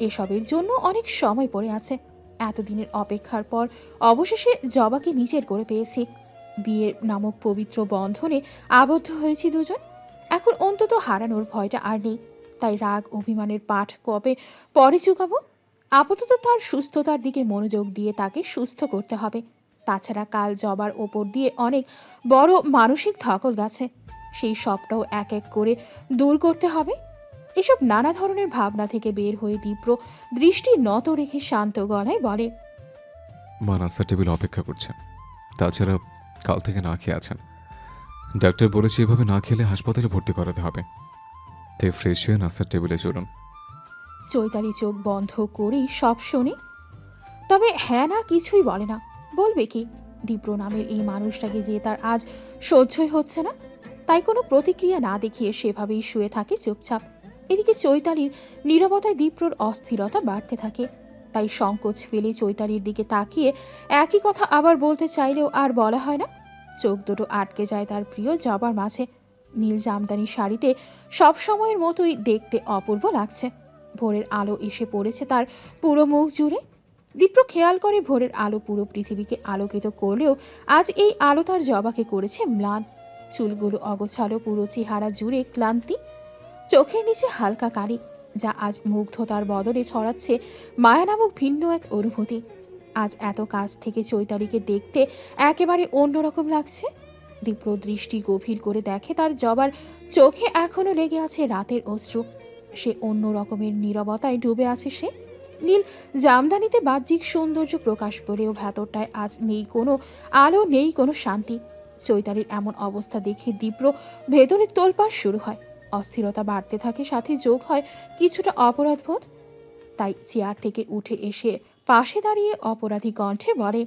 এসবের জন্য অনেক সময় পড়ে আছে। এতদিনের অপেক্ষার পর অবশেষে জবাকে নিজের করে পেয়েছি। বিয়ের নামক পবিত্র বন্ধনে আবদ্ধ হয়েছি দুজন। এখন অন্তত হারানোর ভয়টা আর নেই। তাই রাগ অভিমানের পাঠ কবে পরে চুকাবো? আপাতত তার সুস্থতার দিকে মনোযোগ দিয়ে তাকে সুস্থ করতে হবে। তাছাড়া কাল জবার ওপর দিয়ে অনেক বড় মানসিক ধকল গেছে, সেই সবটাও এক এক করে দূর করতে হবে। এসব নানা ধরনের ভাবনা থেকে বের হয়ে দীপ্র দৃষ্টি নত রেখে শান্ত গলায় বলে। মা নাস্তার টেবিল অপেক্ষা করছে, তাছাড়া কাল থেকে না খেয়ে আছেন। ডাক্তার বলেছে এভাবে না খেলে হাসপাতালে ভর্তি করাতে হবে, তাই ফ্রেশ হয়ে নাস্তার টেবিলে চলুন। চৈতালি চোখ বন্ধ করেই সব শোনে, তবে হ্যাঁ না কিছুই বলে না। বলবে কি? দীপ্র নামের এই মানুষটাকে যে তার আজ সহ্যই হচ্ছে না, তাই কোনো প্রতিক্রিয়া না দেখিয়ে সেভাবেই শুয়ে থাকে চুপচাপ। এদিকে চৈতালির নীরবতায় দীপ্রর অস্থিরতা বাড়তে থাকে। তাই সংকোচ ফেলে চৈতালির দিকে তাকিয়ে একই কথা আবার বলতে চাইলেও আর বলা হয় না। চোখ দুটো আটকে যায় তার প্রিয় জবার মাঝে। নীল জামদানি শাড়িতে সব সময়ের মতোই দেখতে অপূর্ব লাগছে। ভোরের আলো এসে পড়েছে তার পুরো মুখ জুড়ে। দীপ্র খেয়াল করে ভোরের আলো পুরো পৃথিবীকে আলোকিত করলেও আজ এই আলো তার জবাকে করেছে ম্লান। চুলগুলো অগোছালো, পুরো চেহারা জুড়ে ক্লান্তি, চোখের নিচে হালকা কালি, যা আজ মুগ্ধতার বদলে ছড়াচ্ছে মায়া নামক ভিন্ন এক অনুভূতি। আজ এত কাছ থেকে চৈতালিকে দেখতে একেবারে অন্যরকম লাগছে। দীপ্র দৃষ্টি গভীর করে দেখে তার জবার চোখে এখনো লেগে আছে রাতের অশ্রু। সে অন্য রকমের নীরবতায় ডুবে আছে সে। নীল জামদানিতে বাহ্যিক সৌন্দর্য প্রকাশ পেলেও ভেতরটায় আজ নেই কোনো আলো, নেই কোনো শান্তি। চৈতালির এমন অবস্থা দেখে দীপ্র ভেতরে তোলপাড় শুরু হয়। অস্থিরতা বাড়তে থাকে, সাথে যোগ হয় কিছুটা অপরাধবোধ। তাই চেয়ার থেকে উঠে এসে পাশে দাঁড়িয়ে অপরাধী কণ্ঠে বলে।